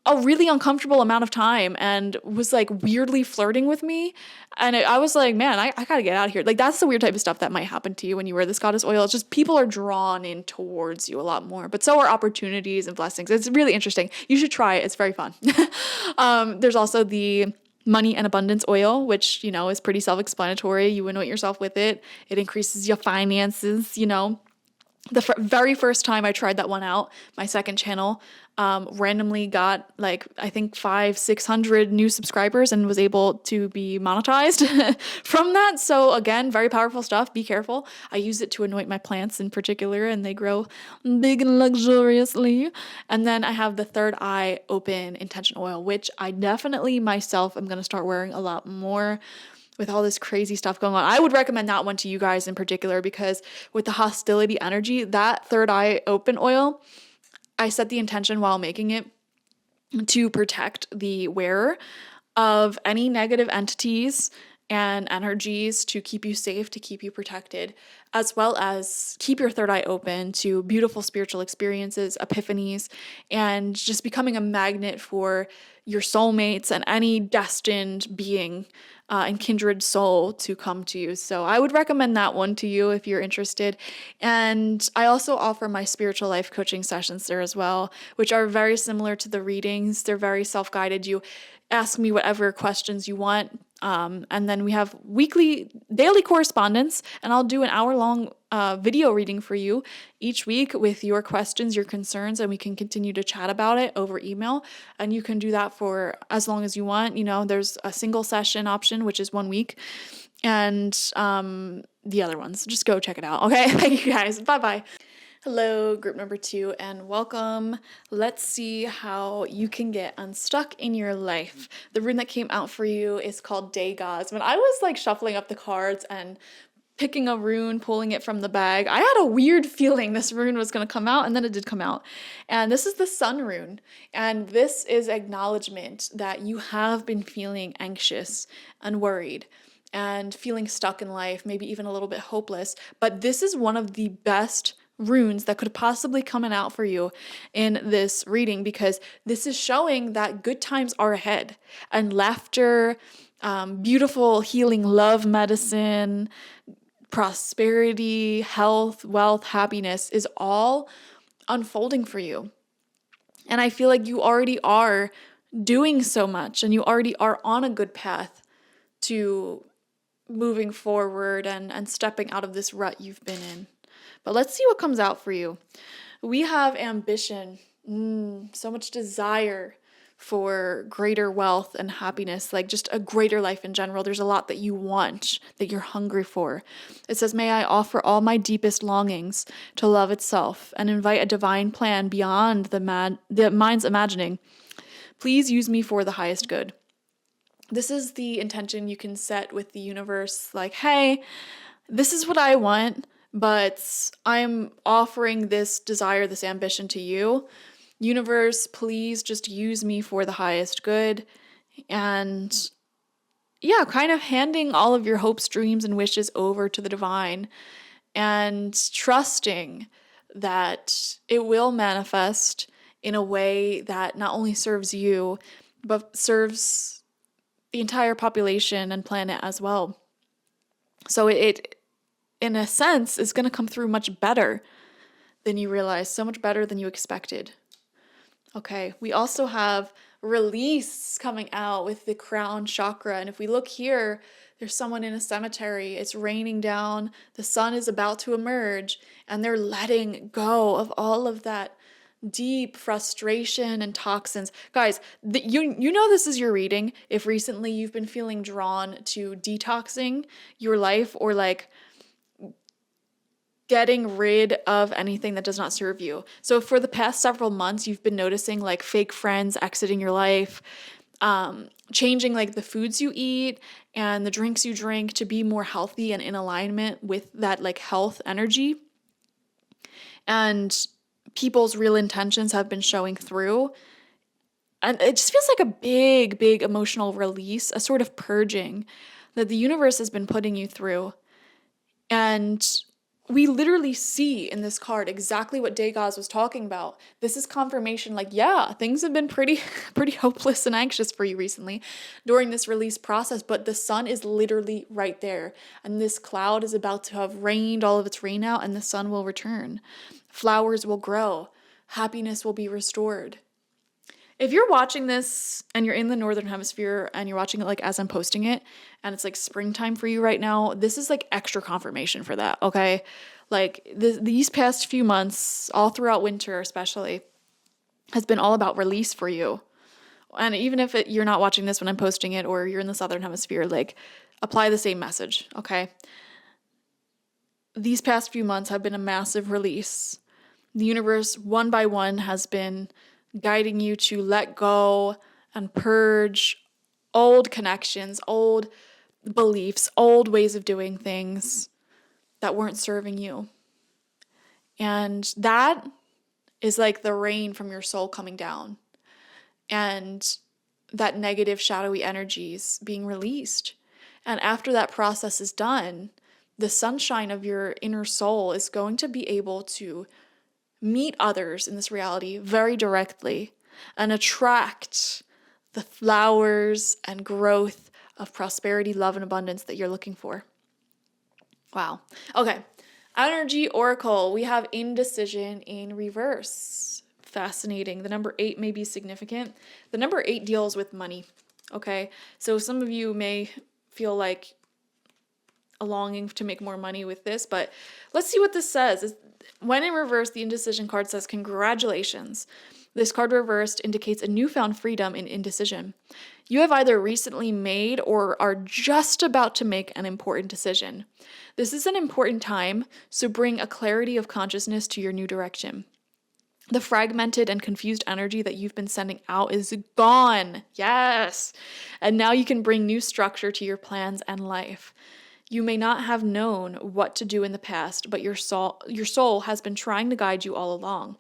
a really uncomfortable amount of time and was like weirdly flirting with me. And I was like, man, I gotta get out of here. Like, that's the weird type of stuff that might happen to you when you wear this goddess oil. It's just people are drawn in towards you a lot more, but so are opportunities and blessings. It's really interesting. You should try it. It's very fun. There's also the money and abundance oil, which, is pretty self-explanatory. You anoint yourself with it. It increases your finances, The very first time I tried that one out, my second channel randomly got like, I think 500-600 new subscribers and was able to be monetized from that. So again, very powerful stuff. Be careful. I use it to anoint my plants in particular, and they grow big and luxuriously. And then I have the third eye open intention oil, which I definitely myself am going to start wearing a lot more with all this crazy stuff going on. I would recommend that one to you guys in particular, because with the hostility energy, that third eye open oil, I set the intention while making it to protect the wearer of any negative entities and energies, to keep you safe, to keep you protected, as well as keep your third eye open to beautiful spiritual experiences, epiphanies, and just becoming a magnet for your soulmates and any destined being and kindred soul to come to you. So I would recommend that one to you if you're interested. And I also offer my spiritual life coaching sessions there as well, which are very similar to the readings. They're very self-guided. You ask me whatever questions you want. And then we have daily correspondence, and I'll do an hour-long video reading for you each week with your questions, your concerns, and we can continue to chat about it over email. And you can do that for as long as you want. There's a single session option, which is 1 week, and the other ones. Just go check it out. Okay, thank you guys. Bye-bye. Hello, group number 2, and welcome. Let's see how you can get unstuck in your life. The rune that came out for you is called Day Gods. When I was like shuffling up the cards and picking a rune, pulling it from the bag, I had a weird feeling this rune was going to come out, and then it did come out. And this is the Sun rune. And this is acknowledgement that you have been feeling anxious and worried and feeling stuck in life, maybe even a little bit hopeless. But this is one of the best runes that could possibly come out for you in this reading, because this is showing that good times are ahead, and laughter, beautiful healing love medicine, prosperity, health, wealth, happiness is all unfolding for you. And I feel like you already are doing so much, and you already are on a good path to moving forward and stepping out of this rut you've been in. But let's see what comes out for you. We have ambition, so much desire for greater wealth and happiness, like just a greater life in general. There's a lot that you want, that you're hungry for. It says, may I offer all my deepest longings to love itself and invite a divine plan beyond the mind's imagining. Please use me for the highest good. This is the intention you can set with the universe, like, hey, this is what I want, but I'm offering this desire, this ambition to you. Universe, please just use me for the highest good. And yeah, kind of handing all of your hopes, dreams, and wishes over to the divine, and trusting that it will manifest in a way that not only serves you, but serves the entire population and planet as well. So it in a sense, is going to come through much better than you realize, so much better than you expected. Okay, we also have release coming out with the crown chakra. And if we look here, there's someone in a cemetery. It's raining down. The sun is about to emerge, and they're letting go of all of that deep frustration and toxins. Guys, you know this is your reading if recently you've been feeling drawn to detoxing your life, or like getting rid of anything that does not serve you. So for the past several months, you've been noticing like fake friends exiting your life, changing like the foods you eat and the drinks you drink to be more healthy and in alignment with that like health energy. And people's real intentions have been showing through. And it just feels like a big, big emotional release, a sort of purging that the universe has been putting you through. And we literally see in this card exactly what Degas was talking about. This is confirmation, like, yeah, things have been pretty pretty hopeless and anxious for you recently during this release process, but the sun is literally right there, and this cloud is about to have rained all of its rain out, and the sun will return. Flowers will grow. Happiness will be restored. If you're watching this and you're in the northern hemisphere and you're watching it like as I'm posting it and it's like springtime for you right now, this is like extra confirmation for that, okay? Like these past few months, all throughout winter especially, has been all about release for you. And even if you're not watching this when I'm posting it or you're in the southern hemisphere, like apply the same message, okay? These past few months have been a massive release. The universe, one by one, has been guiding you to let go and purge old connections, old beliefs, old ways of doing things that weren't serving you. And that is like the rain from your soul coming down. And that negative, shadowy energies being released. And after that process is done, the sunshine of your inner soul is going to be able to meet others in this reality very directly and attract the flowers and growth of prosperity, love, and abundance that you're looking for. Wow. Okay. Energy Oracle. We have indecision in reverse. Fascinating. The number 8 may be significant. The number 8 deals with money. Okay. So some of you may feel like a longing to make more money with this, but let's see what this says. When in reverse, the indecision card says, congratulations. This card reversed indicates a newfound freedom in indecision. You have either recently made or are just about to make an important decision. This is an important time, so bring a clarity of consciousness to your new direction. The fragmented and confused energy that you've been sending out is gone. Yes. And now you can bring new structure to your plans and life. You may not have known what to do in the past, but your soul has been trying to guide you all along.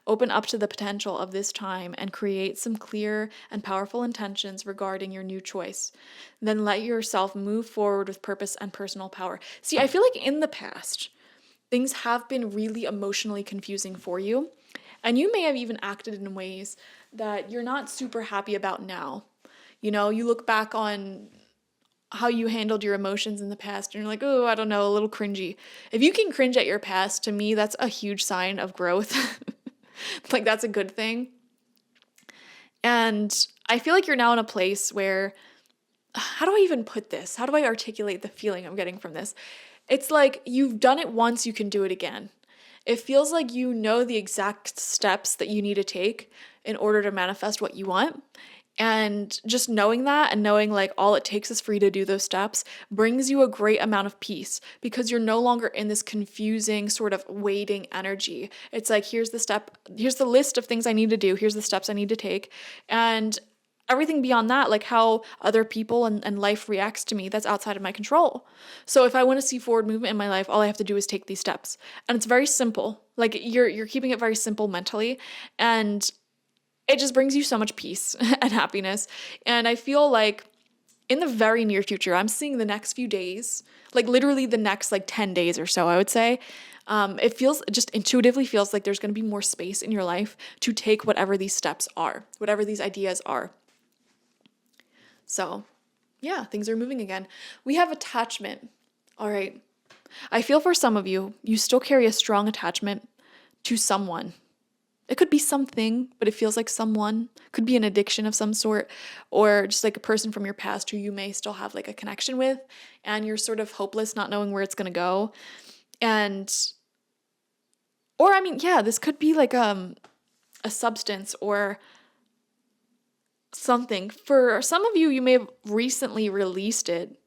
Open up to the potential of this time and create some clear and powerful intentions regarding your new choice. Then let yourself move forward with purpose and personal power. See, I feel like in the past, things have been really emotionally confusing for you, and you may have even acted in ways that you're not super happy about now. You know, you look back on how you handled your emotions in the past and you're like, oh, I don't know, a little cringy. If you can cringe at your past, to me, that's a huge sign of growth. Like, that's a good thing. And I feel like you're now in a place where, how do I even put this? How do I articulate the feeling I'm getting from this? It's like you've done it once, you can do it again. It feels like you know the exact steps that you need to take in order to manifest what you want. And just knowing that and knowing like all it takes is for you to do those steps brings you a great amount of peace because you're no longer in this confusing sort of waiting energy. It's like, here's the step, here's the list of things I need to do, here's the steps I need to take. And everything beyond that, like how other people and life reacts to me, that's outside of my control. So if I want to see forward movement in my life, all I have to do is take these steps. And it's very simple. Like you're keeping it very simple mentally. And it just brings you so much peace and happiness. And I feel like in the very near future, I'm seeing the next few days, like literally the next like 10 days or so, I would say, it feels, just intuitively feels like there's going to be more space in your life to take whatever these steps are, whatever these ideas are. So yeah, things are moving again. We have attachment. All right. I feel for some of you, you still carry a strong attachment to someone. It could be something, but it feels like someone. Could be an addiction of some sort, or just like a person from your past who you may still have like a connection with, and you're sort of hopeless, not knowing where it's gonna go. Or I mean, yeah, this could be like a substance or something. For some of you, you may have recently released it.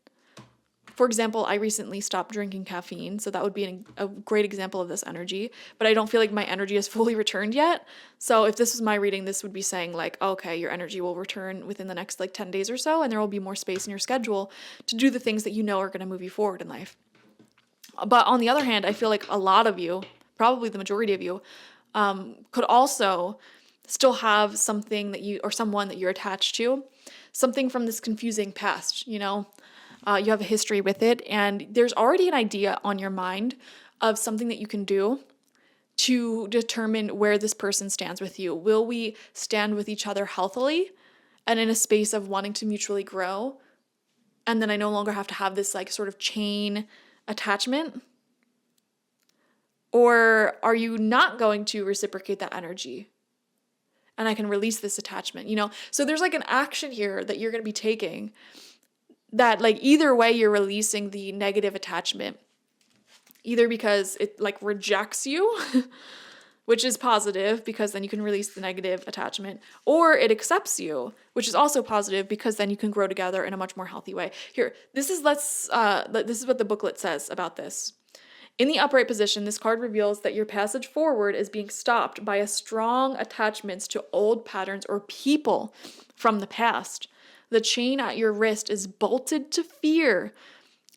For example, I recently stopped drinking caffeine, so that would be a great example of this energy, but I don't feel like my energy has fully returned yet. So if this was my reading, this would be saying like, okay, your energy will return within the next like 10 days or so, and there will be more space in your schedule to do the things that you know are going to move you forward in life. But on the other hand, I feel like a lot of you, probably the majority of you, could also still have something that you, or someone that you're attached to, something from this confusing past, you know? You have a history with it, and there's already an idea on your mind of something that you can do to determine where this person stands with you. Will we stand with each other healthily and in a space of wanting to mutually grow? And then I no longer have to have this like sort of chain attachment? Or are you not going to reciprocate that energy? And I can release this attachment, you know? So there's like an action here that you're going to be taking that like either way you're releasing the negative attachment, either because it like rejects you, which is positive because then you can release the negative attachment, or it accepts you, which is also positive because then you can grow together in a much more healthy way. Here, this is what the booklet says about this. In the upright position, this card reveals that your passage forward is being stopped by a strong attachments to old patterns or people from the past. The chain at your wrist is bolted to fear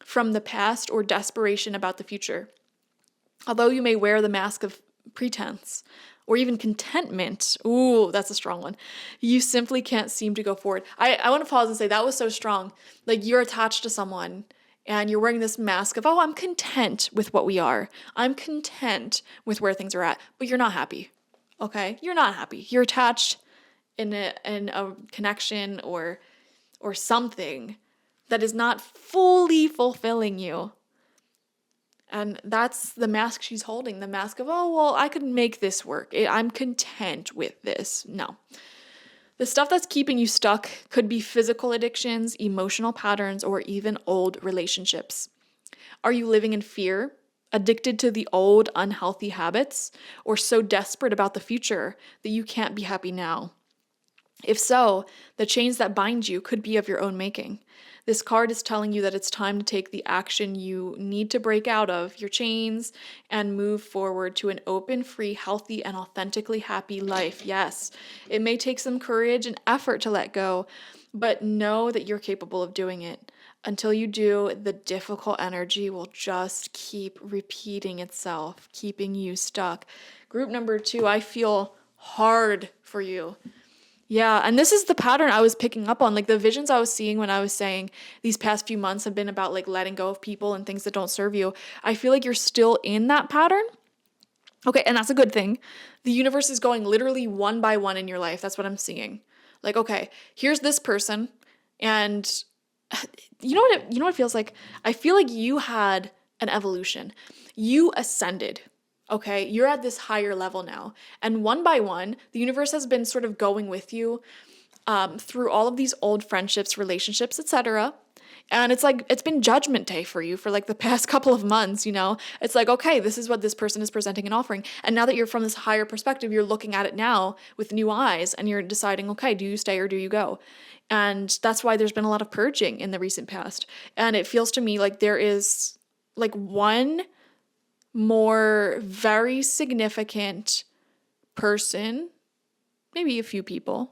from the past or desperation about the future. Although you may wear the mask of pretense or even contentment, ooh, that's a strong one, you simply can't seem to go forward. I want to pause and say that was so strong. Like you're attached to someone and you're wearing this mask of, oh, I'm content with what we are. I'm content with where things are at, but you're not happy, okay? You're not happy. You're attached in a connection or something that is not fully fulfilling you. And that's the mask she's holding, the mask of, oh, well, I could make this work. I'm content with this. No. The stuff that's keeping you stuck could be physical addictions, emotional patterns, or even old relationships. Are you living in fear, addicted to the old unhealthy habits, or so desperate about the future that you can't be happy now? If so, the chains that bind you could be of your own making. This card is telling you that it's time to take the action you need to break out of your chains and move forward to an open, free, healthy, and authentically happy life. Yes, it may take some courage and effort to let go, but know that you're capable of doing it. Until you do, the difficult energy will just keep repeating itself, keeping you stuck. Group number 2, I feel hard for you. Yeah, and this is the pattern I was picking up on. Like the visions I was seeing when I was saying these past few months have been about like letting go of people and things that don't serve you. I feel like you're still in that pattern. Okay, and that's a good thing. The universe is going literally one by one in your life. That's what I'm seeing. Like, okay, here's this person, and you know what it feels like? I feel like you had an evolution. You ascended. Okay, you're at this higher level now. And one by one, the universe has been sort of going with you through all of these old friendships, relationships, etc. And it's like, it's been judgment day for you for like the past couple of months, you know? It's like, okay, this is what this person is presenting and offering. And now that you're from this higher perspective, you're looking at it now with new eyes and you're deciding, okay, do you stay or do you go? And that's why there's been a lot of purging in the recent past. And it feels to me like there is like one more very significant person, maybe a few people,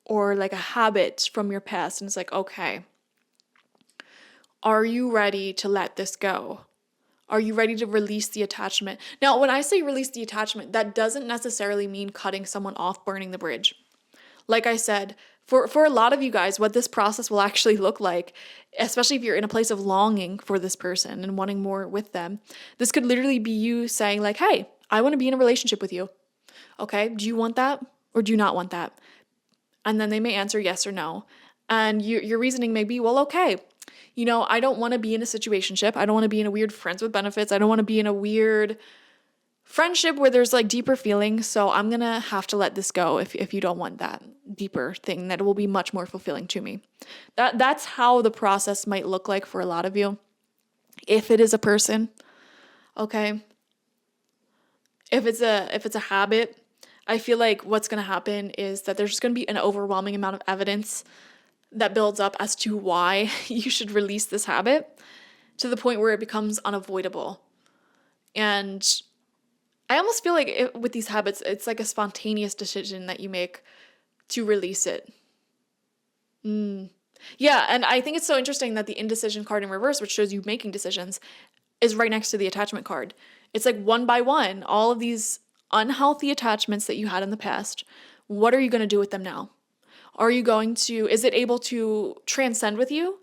or like a habit from your past. And it's like, okay, are you ready to let this go? Are you ready to release the attachment? Now, when I say release the attachment, that doesn't necessarily mean cutting someone off, burning the bridge. Like I said, for a lot of you guys, what this process will actually look like, especially if you're in a place of longing for this person and wanting more with them, this could literally be you saying like, hey, I want to be in a relationship with you. Okay, do you want that or do you not want that? And then they may answer yes or no. And your reasoning may be, well, okay, you know, I don't want to be in a situationship. I don't want to be in a weird friends with benefits. I don't want to be in a weird friendship where there's like deeper feelings, so I'm gonna have to let this go if you don't want that deeper thing that will be much more fulfilling to me. That's how the process might look like for a lot of you. If it is a person, okay? If it's a habit, I feel like what's gonna happen is that there's just gonna be an overwhelming amount of evidence that builds up as to why you should release this habit to the point where it becomes unavoidable. And I almost feel like with these habits, it's like a spontaneous decision that you make to release it. Yeah, and I think it's so interesting that the indecision card in reverse, which shows you making decisions, is right next to the attachment card. It's like one by one, all of these unhealthy attachments that you had in the past, what are you going to do with them now? Is it able to transcend with you?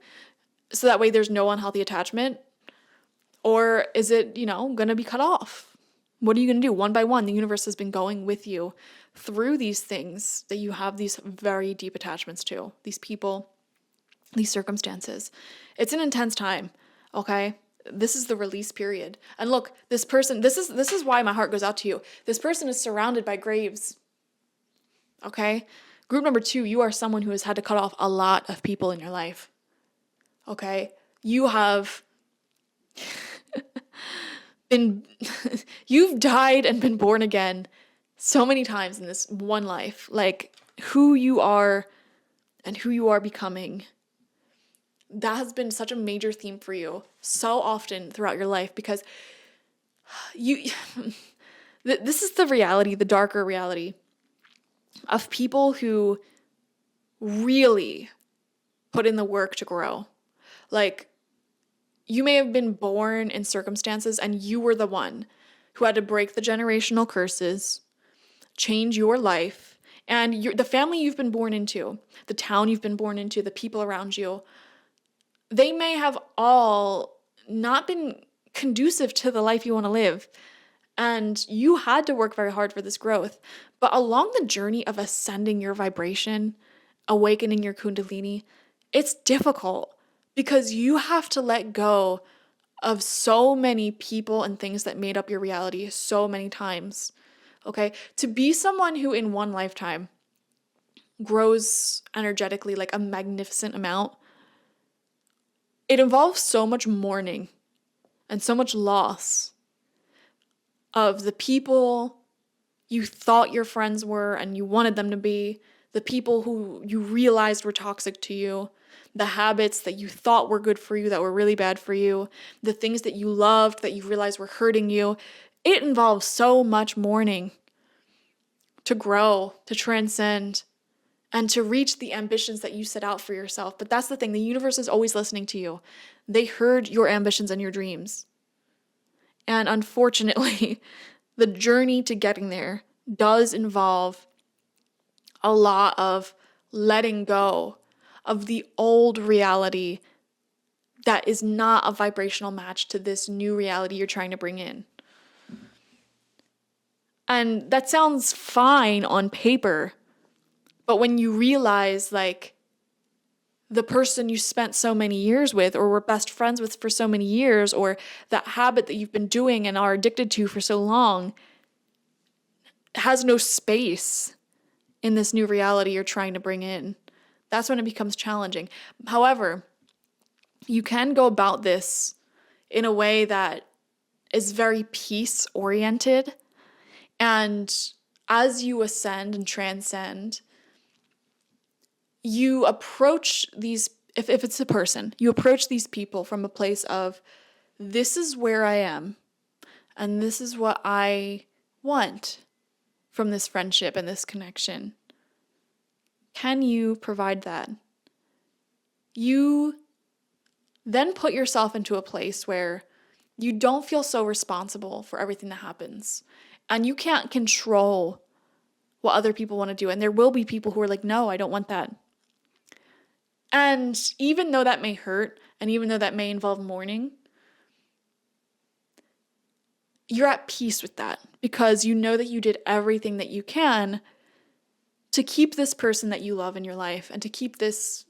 So that way there's no unhealthy attachment? Or is it, going to be cut off? What are you going to do? One by one, the universe has been going with you through these things that you have these very deep attachments to, these people, these circumstances. It's an intense time, okay? This is the release period. And look, this person, this is why my heart goes out to you. This person is surrounded by graves, okay? Group number 2, you are someone who has had to cut off a lot of people in your life, okay? You have been, you've died and been born again so many times in this one life. Like, who you are and who you are becoming, that has been such a major theme for you so often throughout your life, because this is the reality, the darker reality of people who really put in the work to grow. Like, you may have been born in circumstances and you were the one who had to break the generational curses, change your life, and the family you've been born into, the town you've been born into, the people around you, they may have all not been conducive to the life you want to live. And you had to work very hard for this growth. But along the journey of ascending your vibration, awakening your Kundalini, it's difficult because you have to let go of so many people and things that made up your reality so many times. Okay? To be someone who in one lifetime grows energetically like a magnificent amount, it involves so much mourning and so much loss of the people you thought your friends were and you wanted them to be, the people who you realized were toxic to you, the habits that you thought were good for you that were really bad for you, the things that you loved that you realized were hurting you. It involves so much mourning to grow, to transcend, and to reach the ambitions that you set out for yourself. But that's the thing, the universe is always listening to you. They heard your ambitions and your dreams. And unfortunately, the journey to getting there does involve a lot of letting go of the old reality that is not a vibrational match to this new reality you're trying to bring in. And that sounds fine on paper, but when you realize, like, the person you spent so many years with or were best friends with for so many years, or that habit that you've been doing and are addicted to for so long has no space in this new reality you're trying to bring in, that's when it becomes challenging. However, you can go about this in a way that is very peace-oriented. And as you ascend and transcend, you approach these, if it's a person, you approach these people from a place of, this is where I am, and this is what I want from this friendship and this connection. Can you provide that? You then put yourself into a place where you don't feel so responsible for everything that happens, and you can't control what other people want to do. And there will be people who are like, no, I don't want that. And even though that may hurt, and even though that may involve mourning, you're at peace with that because you know that you did everything that you can to keep this person that you love in your life and to keep this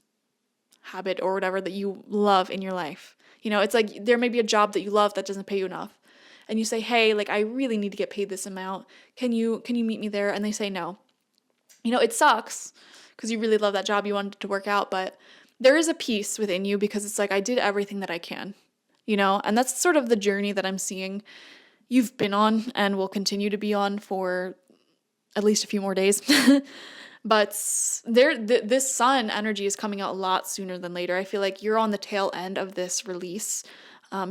habit or whatever that you love in your life. You know, it's like there may be a job that you love that doesn't pay you enough. And you say, hey, like, I really need to get paid this amount. Can you meet me there? And they say no. You know, it sucks because you really love that job, you want it to work out, but there is a peace within you because it's like, I did everything that I can, you know? And that's sort of the journey that I'm seeing you've been on and will continue to be on for at least a few more days. But this sun energy is coming out a lot sooner than later. I feel like you're on the tail end of this release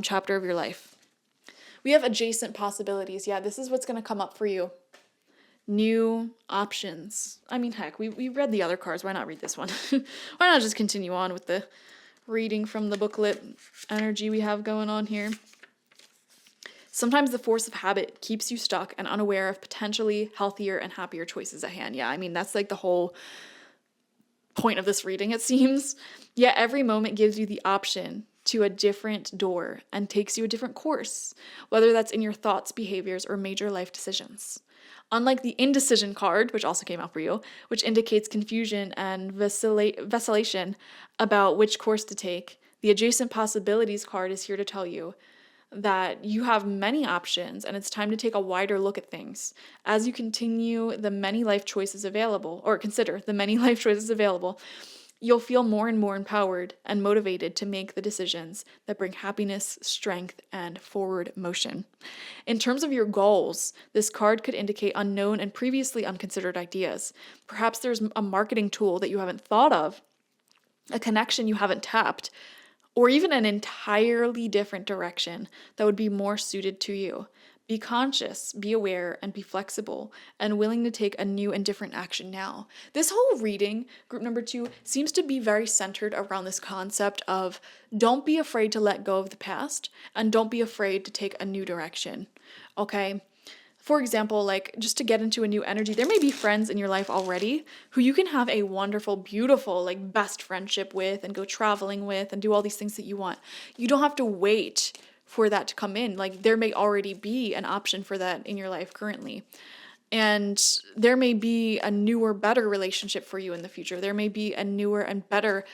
chapter of your life. We have adjacent possibilities. Yeah, this is what's going to come up for you. New options. I mean, heck, we read the other cards. Why not read this one? Why not just continue on with the reading from the booklet energy we have going on here? Sometimes the force of habit keeps you stuck and unaware of potentially healthier and happier choices at hand. Yeah, I mean, that's like the whole point of this reading, it seems. Yet every moment gives you the option to a different door and takes you a different course, whether that's in your thoughts, behaviors, or major life decisions. Unlike the indecision card, which also came out for you, which indicates confusion and vacillation about which course to take, the adjacent possibilities card is here to tell you that you have many options and it's time to take a wider look at things. As you continue the many life choices available, or consider the many life choices available, you'll feel more and more empowered and motivated to make the decisions that bring happiness, strength, and forward motion. In terms of your goals, this card could indicate unknown and previously unconsidered ideas. Perhaps there's a marketing tool that you haven't thought of, a connection you haven't tapped, or even an entirely different direction that would be more suited to you. Be conscious, be aware, and be flexible, and willing to take a new and different action now. This whole reading, group number 2, seems to be very centered around this concept of don't be afraid to let go of the past, and don't be afraid to take a new direction, okay? For example, like just to get into a new energy, there may be friends in your life already who you can have a wonderful, beautiful, like best friendship with and go traveling with and do all these things that you want. You don't have to wait for that to come in. Like there may already be an option for that in your life currently. And there may be a newer, better relationship for you in the future. There may be a newer and better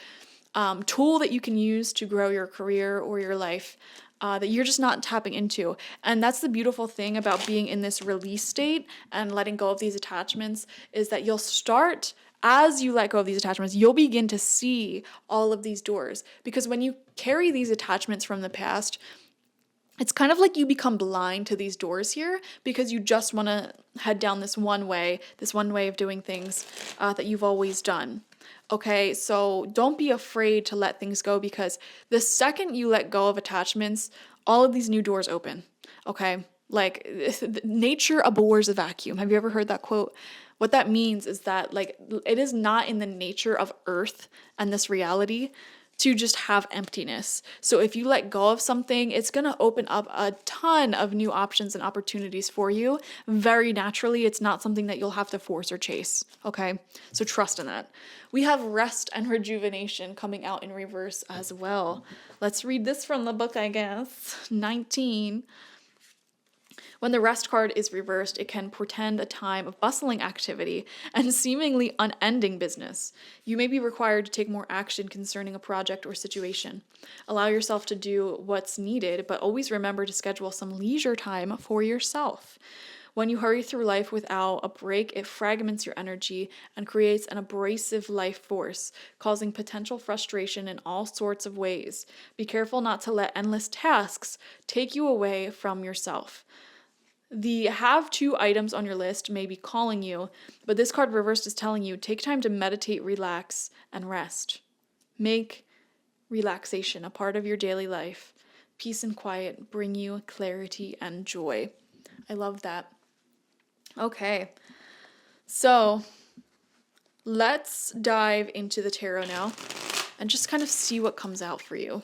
tool that you can use to grow your career or your life that you're just not tapping into. And that's the beautiful thing about being in this release state and letting go of these attachments is that you'll start, as you let go of these attachments, you'll begin to see all of these doors. Because when you carry these attachments from the past, it's kind of like you become blind to these doors here because you just want to head down this one way of doing things that you've always done. Okay, so don't be afraid to let things go because the second you let go of attachments, all of these new doors open. Okay, like nature abhors a vacuum. Have you ever heard that quote? What that means is that like it is not in the nature of Earth and this reality to just have emptiness. So if you let go of something, it's going to open up a ton of new options and opportunities for you very naturally. It's not something that you'll have to force or chase, okay? So trust in that. We have rest and rejuvenation coming out in reverse as well. Let's read this from the book, I guess. 19. When the rest card is reversed, it can portend a time of bustling activity and seemingly unending business. You may be required to take more action concerning a project or situation. Allow yourself to do what's needed, but always remember to schedule some leisure time for yourself. When you hurry through life without a break, it fragments your energy and creates an abrasive life force, causing potential frustration in all sorts of ways. Be careful not to let endless tasks take you away from yourself. The have to items on your list may be calling you, but this card reversed is telling you take time to meditate, relax, and rest. Make relaxation a part of your daily life. Peace and quiet bring you clarity and joy. I love that. Okay, so let's dive into the tarot now and just kind of see what comes out for you.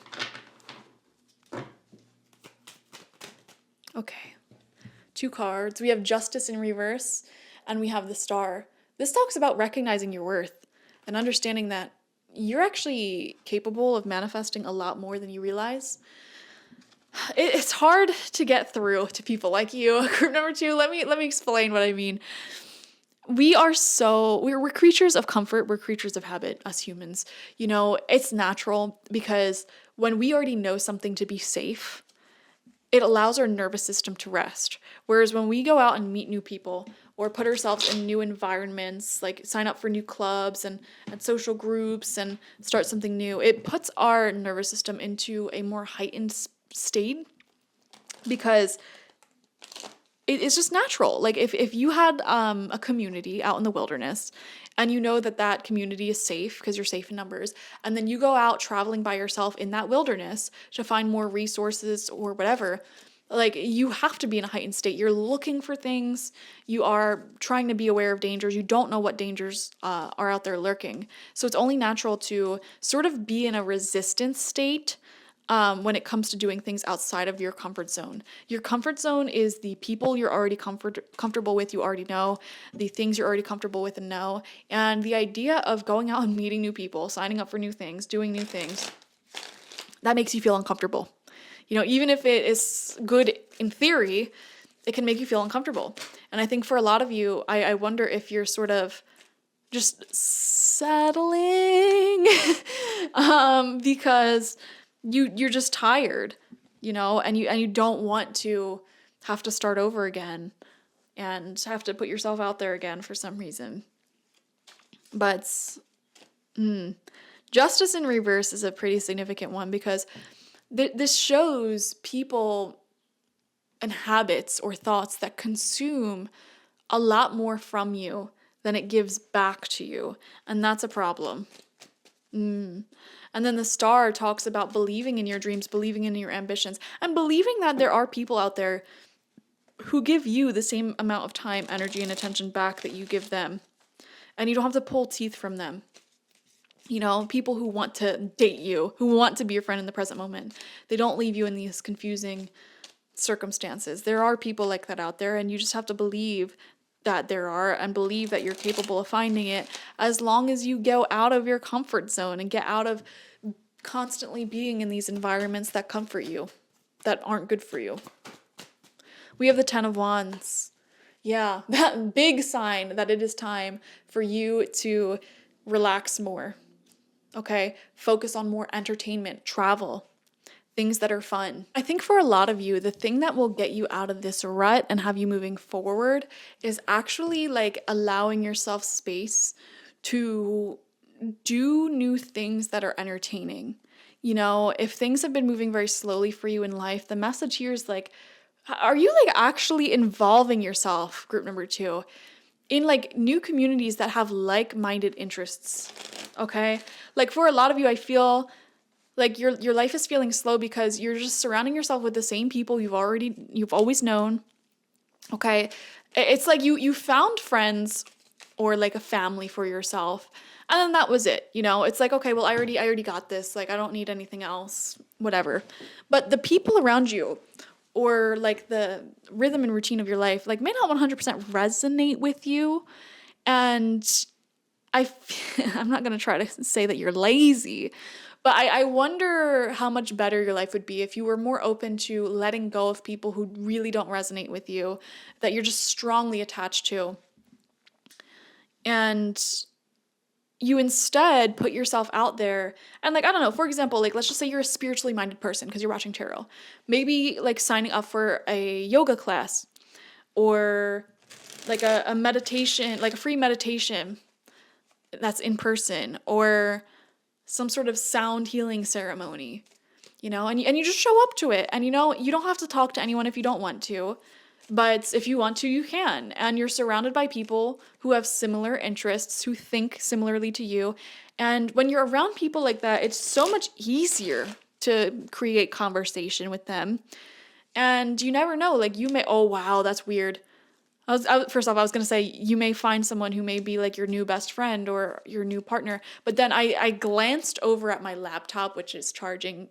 Okay. 2 cards. We have Justice in reverse, and we have the Star. This talks about recognizing your worth and understanding that you're actually capable of manifesting a lot more than you realize. It's hard to get through to people like you. Group number 2, let me explain what I mean. We're creatures of comfort. We're creatures of habit, us humans. You know, it's natural because when we already know something to be safe, it allows our nervous system to rest. Whereas when we go out and meet new people or put ourselves in new environments, like sign up for new clubs and social groups and start something new, it puts our nervous system into a more heightened state because it's just natural. Like if you had a community out in the wilderness and you know that community is safe because you're safe in numbers, and then you go out traveling by yourself in that wilderness to find more resources or whatever, like you have to be in a heightened state. You're looking for things. You are trying to be aware of dangers. You don't know what dangers are out there lurking. So it's only natural to sort of be in a resistance state when it comes to doing things outside of your comfort zone. Your comfort zone is the people you're already comfortable with, you already know, the things you're already comfortable with and know. And the idea of going out and meeting new people, signing up for new things, doing new things, that makes you feel uncomfortable. Even if it is good in theory, it can make you feel uncomfortable. And I think for a lot of you, I wonder if you're sort of just settling because you're just tired, and you don't want to have to start over again and have to put yourself out there again for some reason. But justice in reverse is a pretty significant one, because this shows people and habits or thoughts that consume a lot more from you than it gives back to you. And that's a problem. And then the star talks about believing in your dreams, believing in your ambitions, and believing that there are people out there who give you the same amount of time, energy, and attention back that you give them. And you don't have to pull teeth from them. People who want to date you, who want to be your friend in the present moment. They don't leave you in these confusing circumstances. There are people like that out there, and you just have to believe that there are, and believe that you're capable of finding it, as long as you go out of your comfort zone and get out of constantly being in these environments that comfort you, that aren't good for you. We have the 10 of Wands. Yeah, that big sign that it is time for you to relax more. Okay, focus on more entertainment, travel, things that are fun. I think for a lot of you, the thing that will get you out of this rut and have you moving forward is actually like allowing yourself space to do new things that are entertaining. If things have been moving very slowly for you in life, the message here is like, are you like actually involving yourself, group number 2, in like new communities that have like-minded interests? Okay, like for a lot of you, I feel like your life is feeling slow because you're just surrounding yourself with the same people you've always known. Okay, it's like you found friends or like a family for yourself, and then that was it. It's like, okay, well, I already got this. Like, I don't need anything else, whatever. But the people around you, or like the rhythm and routine of your life, like may not 100% resonate with you. And I'm not going to try to say that you're lazy, but I wonder how much better your life would be if you were more open to letting go of people who really don't resonate with you, that you're just strongly attached to. And you instead put yourself out there and like, I don't know, for example, like let's just say you're a spiritually minded person because you're watching tarot. Maybe like signing up for a yoga class or like a meditation, like a free meditation that's in person, or some sort of sound healing ceremony, and you just show up to it. And you don't have to talk to anyone if you don't want to. But if you want to, you can. And you're surrounded by people who have similar interests, who think similarly to you. And when you're around people like that, it's so much easier to create conversation with them. And you never know, like you may, oh, wow, that's weird. First off, I was going to say you may find someone who may be like your new best friend or your new partner. But then I glanced over at my laptop, which is charging,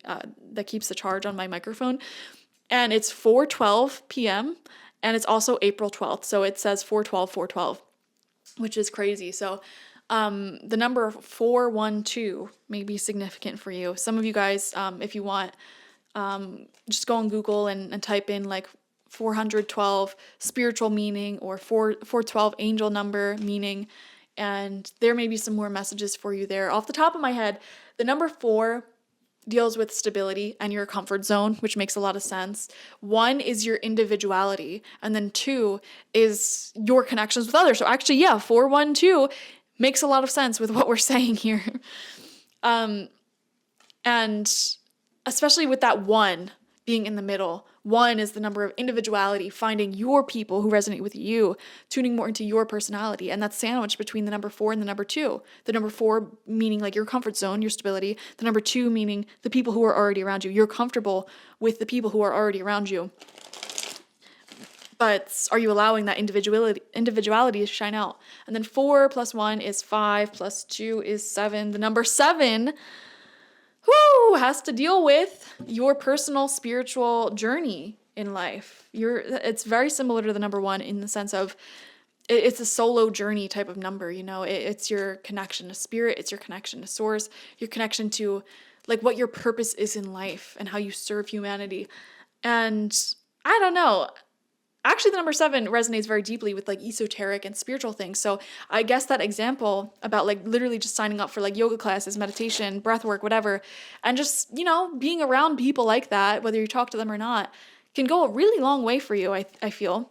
that keeps the charge on my microphone. And it's 4:12 p.m. And it's also April 12th. So it says 4/12, which is crazy. So the number 412 may be significant for you. Some of you guys, if you want, just go on Google and type in like 412 spiritual meaning or 412 angel number meaning. And there may be some more messages for you there. Off the top of my head, the number 4 deals with stability and your comfort zone, which makes a lot of sense. 1 is your individuality, and then 2 is your connections with others. So actually, yeah, 412 makes a lot of sense with what we're saying here. And especially with that 1 being in the middle. 1 is the number of individuality, finding your people who resonate with you, tuning more into your personality. And that's sandwiched between the number 4 and the number 2. The number 4 meaning like your comfort zone, your stability. The number 2 meaning the people who are already around you. You're comfortable with the people who are already around you. But are you allowing that individuality to shine out? And then 4 plus 1 is 5, plus 2 is 7. The number 7 has to deal with your personal spiritual journey in life. It's very similar to the number 1 in the sense of it's a solo journey type of number. It's your connection to spirit, it's your connection to source, your connection to like what your purpose is in life and how you serve humanity. And I don't know. Actually, the number 7 resonates very deeply with like esoteric and spiritual things. So I guess that example about like literally just signing up for like yoga classes, meditation, breath work, whatever, and just, being around people like that, whether you talk to them or not, can go a really long way for you, I feel.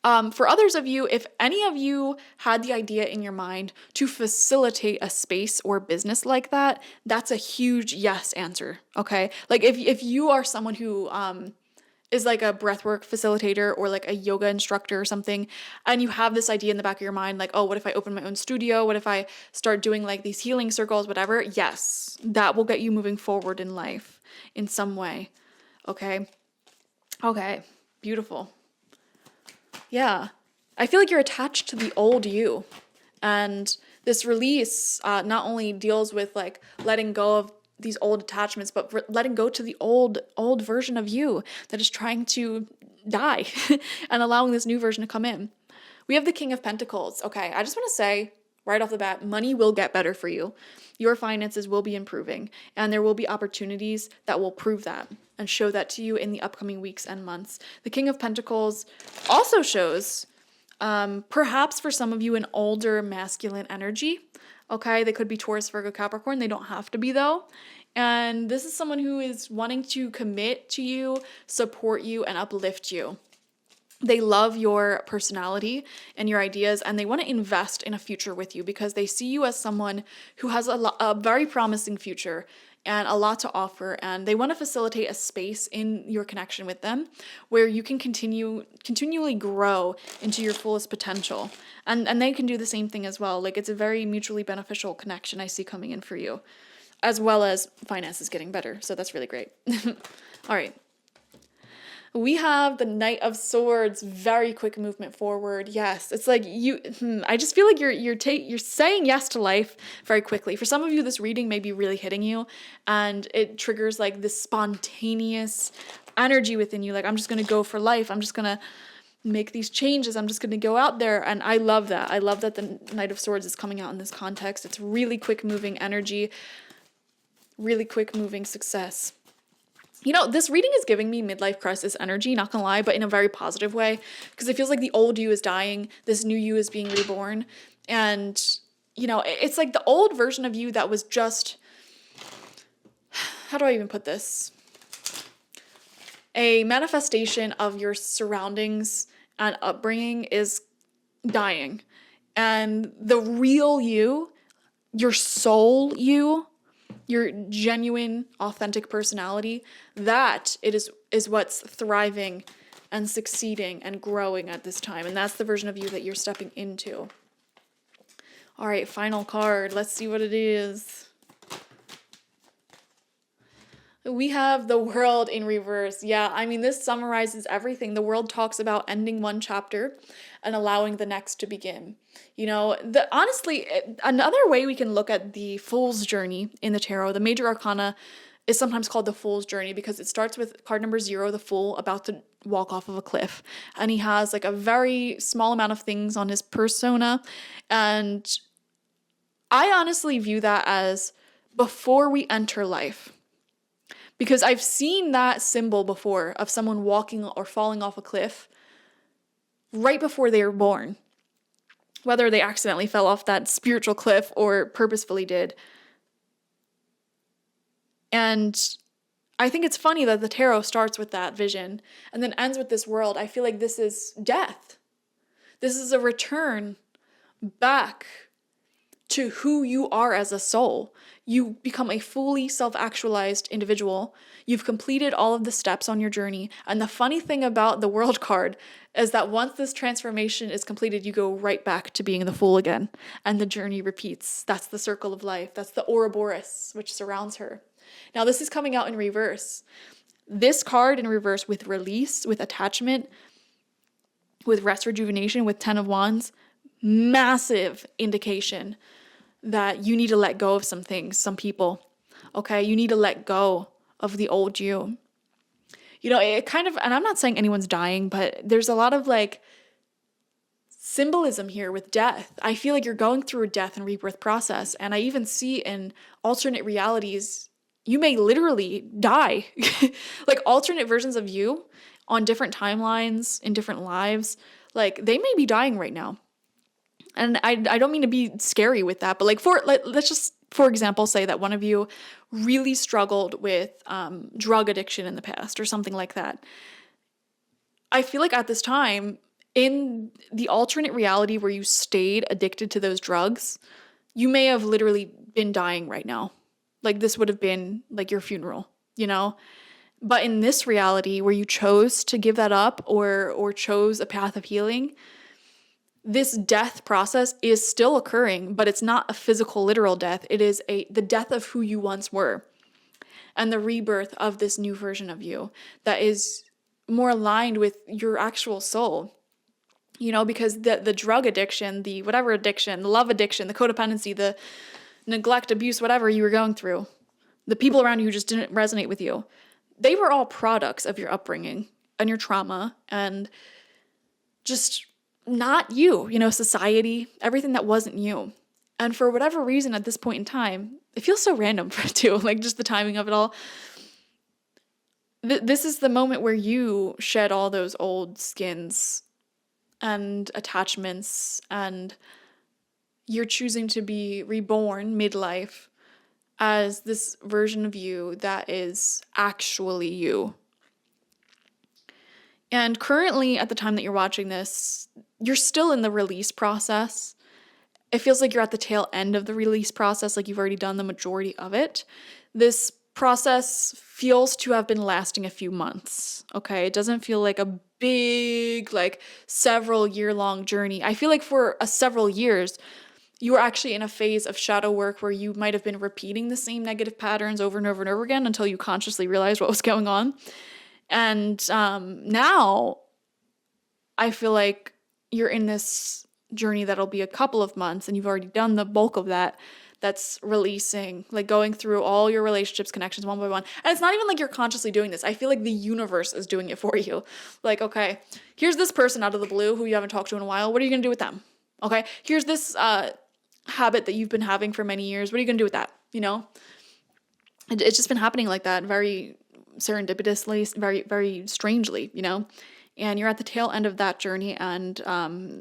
For others of you, if any of you had the idea in your mind to facilitate a space or business like that, that's a huge yes answer, okay? Like if you are someone who is like a breathwork facilitator or like a yoga instructor or something, and you have this idea in the back of your mind, like, oh, what if I open my own studio? What if I start doing like these healing circles, whatever? Yes, that will get you moving forward in life in some way, okay? Okay, beautiful. Yeah, I feel like you're attached to the old you. And this release not only deals with like letting go of these old attachments, but letting go to the old version of you that is trying to die and allowing this new version to come in. We have the King of Pentacles. Okay, I just want to say right off the bat, money will get better for you. Your finances will be improving, and there will be opportunities that will prove that and show that to you in the upcoming weeks and months. The King of Pentacles also shows, perhaps for some of you, an older masculine energy. Okay, they could be Taurus, Virgo, Capricorn. They don't have to be, though. And this is someone who is wanting to commit to you, support you, and uplift you. They love your personality and your ideas, and they want to invest in a future with you because they see you as someone who has a very promising future and a lot to offer, and they want to facilitate a space in your connection with them where you can continually grow into your fullest potential. And they can do the same thing as well. Like, it's a very mutually beneficial connection I see coming in for you, as well as finances getting better. So that's really great. All right. We have the Knight of Swords, very quick movement forward. Yes, it's like I just feel like you're saying yes to life very quickly. For some of you, this reading may be really hitting you, and it triggers like this spontaneous energy within you. Like, I'm just gonna go for life. I'm just gonna make these changes. I'm just gonna go out there, and I love that. I love that the Knight of Swords is coming out in this context. It's really quick moving energy, really quick moving success. This reading is giving me midlife crisis energy, not gonna lie, but in a very positive way, because it feels like the old you is dying, this new you is being reborn, and, it's like the old version of you that was just, how do I even put this? A manifestation of your surroundings and upbringing is dying, and the real you, your soul you, your genuine, authentic personality, that it is what's thriving and succeeding and growing at this time. And that's the version of you that you're stepping into. All right, final card. Let's see what it is. We have the World in reverse. Yeah, I mean, this summarizes everything. The World talks about ending one chapter and allowing the next to begin. Honestly, another way we can look at the Fool's Journey in the tarot, the major arcana is sometimes called the Fool's Journey because it starts with card number 0, the Fool, about to walk off of a cliff. And he has like a very small amount of things on his persona. And I honestly view that as before we enter life. Because I've seen that symbol before of someone walking or falling off a cliff right before they were born. Whether they accidentally fell off that spiritual cliff or purposefully did. And I think it's funny that the tarot starts with that vision and then ends with this world. I feel like this is death. This is a return back to who you are as a soul. You become a fully self-actualized individual. You've completed all of the steps on your journey. And the funny thing about the World card is that once this transformation is completed, you go right back to being the Fool again. And the journey repeats. That's the circle of life. That's the Ouroboros, which surrounds her. Now, this is coming out in reverse. This card in reverse with release, with attachment, with rest, rejuvenation, with 10 of Wands, massive indication that you need to let go of some things, some people, okay? You need to let go of the old you. It kind of, and I'm not saying anyone's dying, but there's a lot of like symbolism here with death. I feel like you're going through a death and rebirth process. And I even see in alternate realities, you may literally die. Like alternate versions of you on different timelines in different lives, like they may be dying right now. And I don't mean to be scary with that, but let's just, for example, say that one of you really struggled with drug addiction in the past or something like that. I feel like at this time, in the alternate reality where you stayed addicted to those drugs, you may have literally been dying right now. Like this would have been like your funeral, you know? But in this reality where you chose to give that up or chose a path of healing, this death process is still occurring, but it's not a physical, literal death. It is the death of who you once were and the rebirth of this new version of you that is more aligned with your actual soul. You know, because the drug addiction, the whatever addiction, the love addiction, the codependency, the neglect, abuse, whatever you were going through, the people around you who just didn't resonate with you, they were all products of your upbringing and your trauma and just not you, you know, society, everything that wasn't you. And for whatever reason at this point in time, it feels so random too, like just the timing of it all. This is the moment where you shed all those old skins and attachments, and you're choosing to be reborn midlife as this version of you that is actually you. And currently, at the time that you're watching this, you're still in the release process. It feels like you're at the tail end of the release process, like you've already done the majority of it. This process feels to have been lasting a few months, okay? It doesn't feel like a big, like several year-long journey. I feel like for several years, you were actually in a phase of shadow work where you might have been repeating the same negative patterns over and over and over again until you consciously realized what was going on. And now I feel like you're in this journey that'll be a couple of months and you've already done the bulk of that. That's releasing, like going through all your relationships, connections one by one. And it's not even like you're consciously doing this. I feel like the universe is doing it for you. Like, okay, here's this person out of the blue who you haven't talked to in a while. What are you going to do with them? Okay, here's this habit that you've been having for many years. What are you going to do with that? You know, it's just been happening like that, very serendipitously, very, very strangely, you know, and you're at the tail end of that journey. And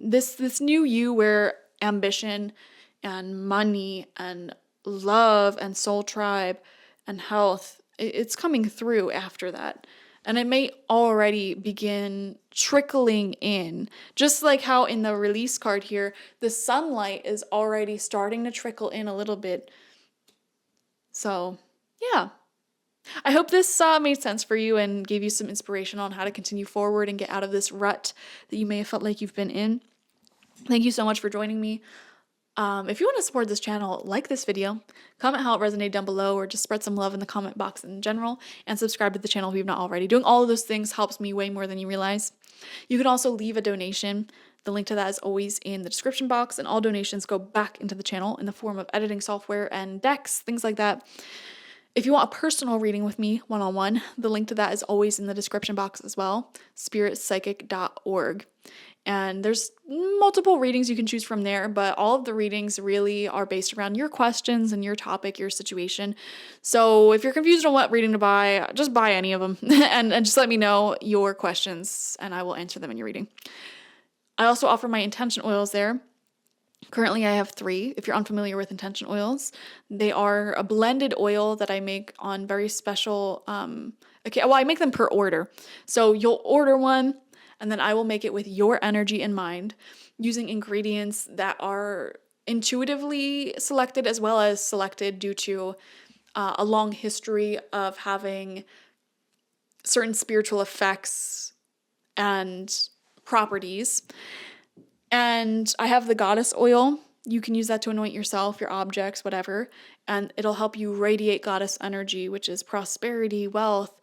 this new you where ambition and money and love and soul tribe and health, it's coming through after that. And it may already begin trickling in, just like how in the release card here, the sunlight is already starting to trickle in a little bit. So, yeah. I hope this made sense for you and gave you some inspiration on how to continue forward and get out of this rut that you may have felt like you've been in. Thank you so much for joining me. If you want to support this channel, like this video, comment how it resonated down below, or just spread some love in the comment box in general, and subscribe to the channel if you've not already. Doing all of those things helps me way more than you realize. You can also leave a donation. The link to that is always in the description box, and all donations go back into the channel in the form of editing software and decks, things like that. If you want a personal reading with me, one-on-one, the link to that is always in the description box as well, spiritpsychic.org. And there's multiple readings you can choose from there, but all of the readings really are based around your questions and your topic, your situation. So if you're confused on what reading to buy, just buy any of them and just let me know your questions and I will answer them in your reading. I also offer my intention oils there. Currently, I have 3. If you're unfamiliar with intention oils, they are a blended oil that I make on very special, I make them per order. So you'll order one, and then I will make it with your energy in mind, using ingredients that are intuitively selected as well as selected due to a long history of having certain spiritual effects and properties. And I have the goddess oil. You can use that to anoint yourself, your objects, whatever, and it'll help you radiate goddess energy, which is prosperity, wealth,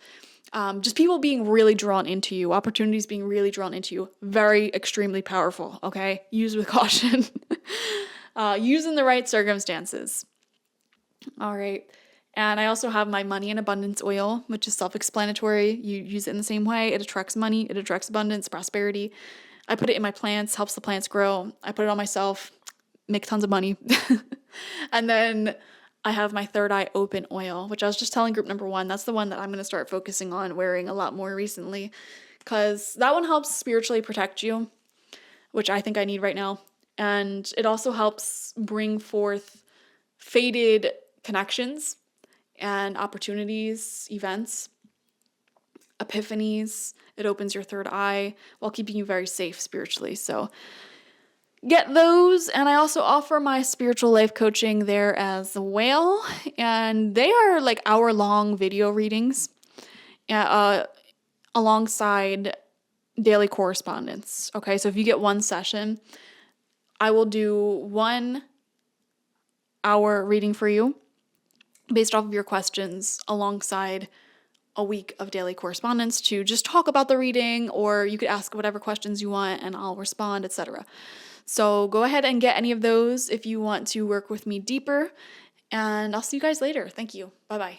just people being really drawn into you, opportunities being really drawn into you. Very, extremely powerful, okay? Use with caution. Use in the right circumstances. All right. And I also have my money and abundance oil, which is self-explanatory. You use it in the same way. It attracts money. It attracts abundance, prosperity. I put it in my plants, helps the plants grow. I put it on myself, make tons of money. And then I have my third eye open oil, which I was just telling group number 1. That's the one that I'm going to start focusing on wearing a lot more recently, because that one helps spiritually protect you, which I think I need right now. And it also helps bring forth faded connections and opportunities, events, epiphanies. It opens your third eye while keeping you very safe spiritually. So get those. And I also offer my spiritual life coaching there as well. And they are like hour-long video readings alongside daily correspondence. Okay, so if you get one session, I will do 1 hour reading for you based off of your questions alongside a week of daily correspondence to just talk about the reading, or you could ask whatever questions you want and I'll respond, etc. So go ahead and get any of those if you want to work with me deeper, and I'll see you guys later. Thank you. Bye-bye.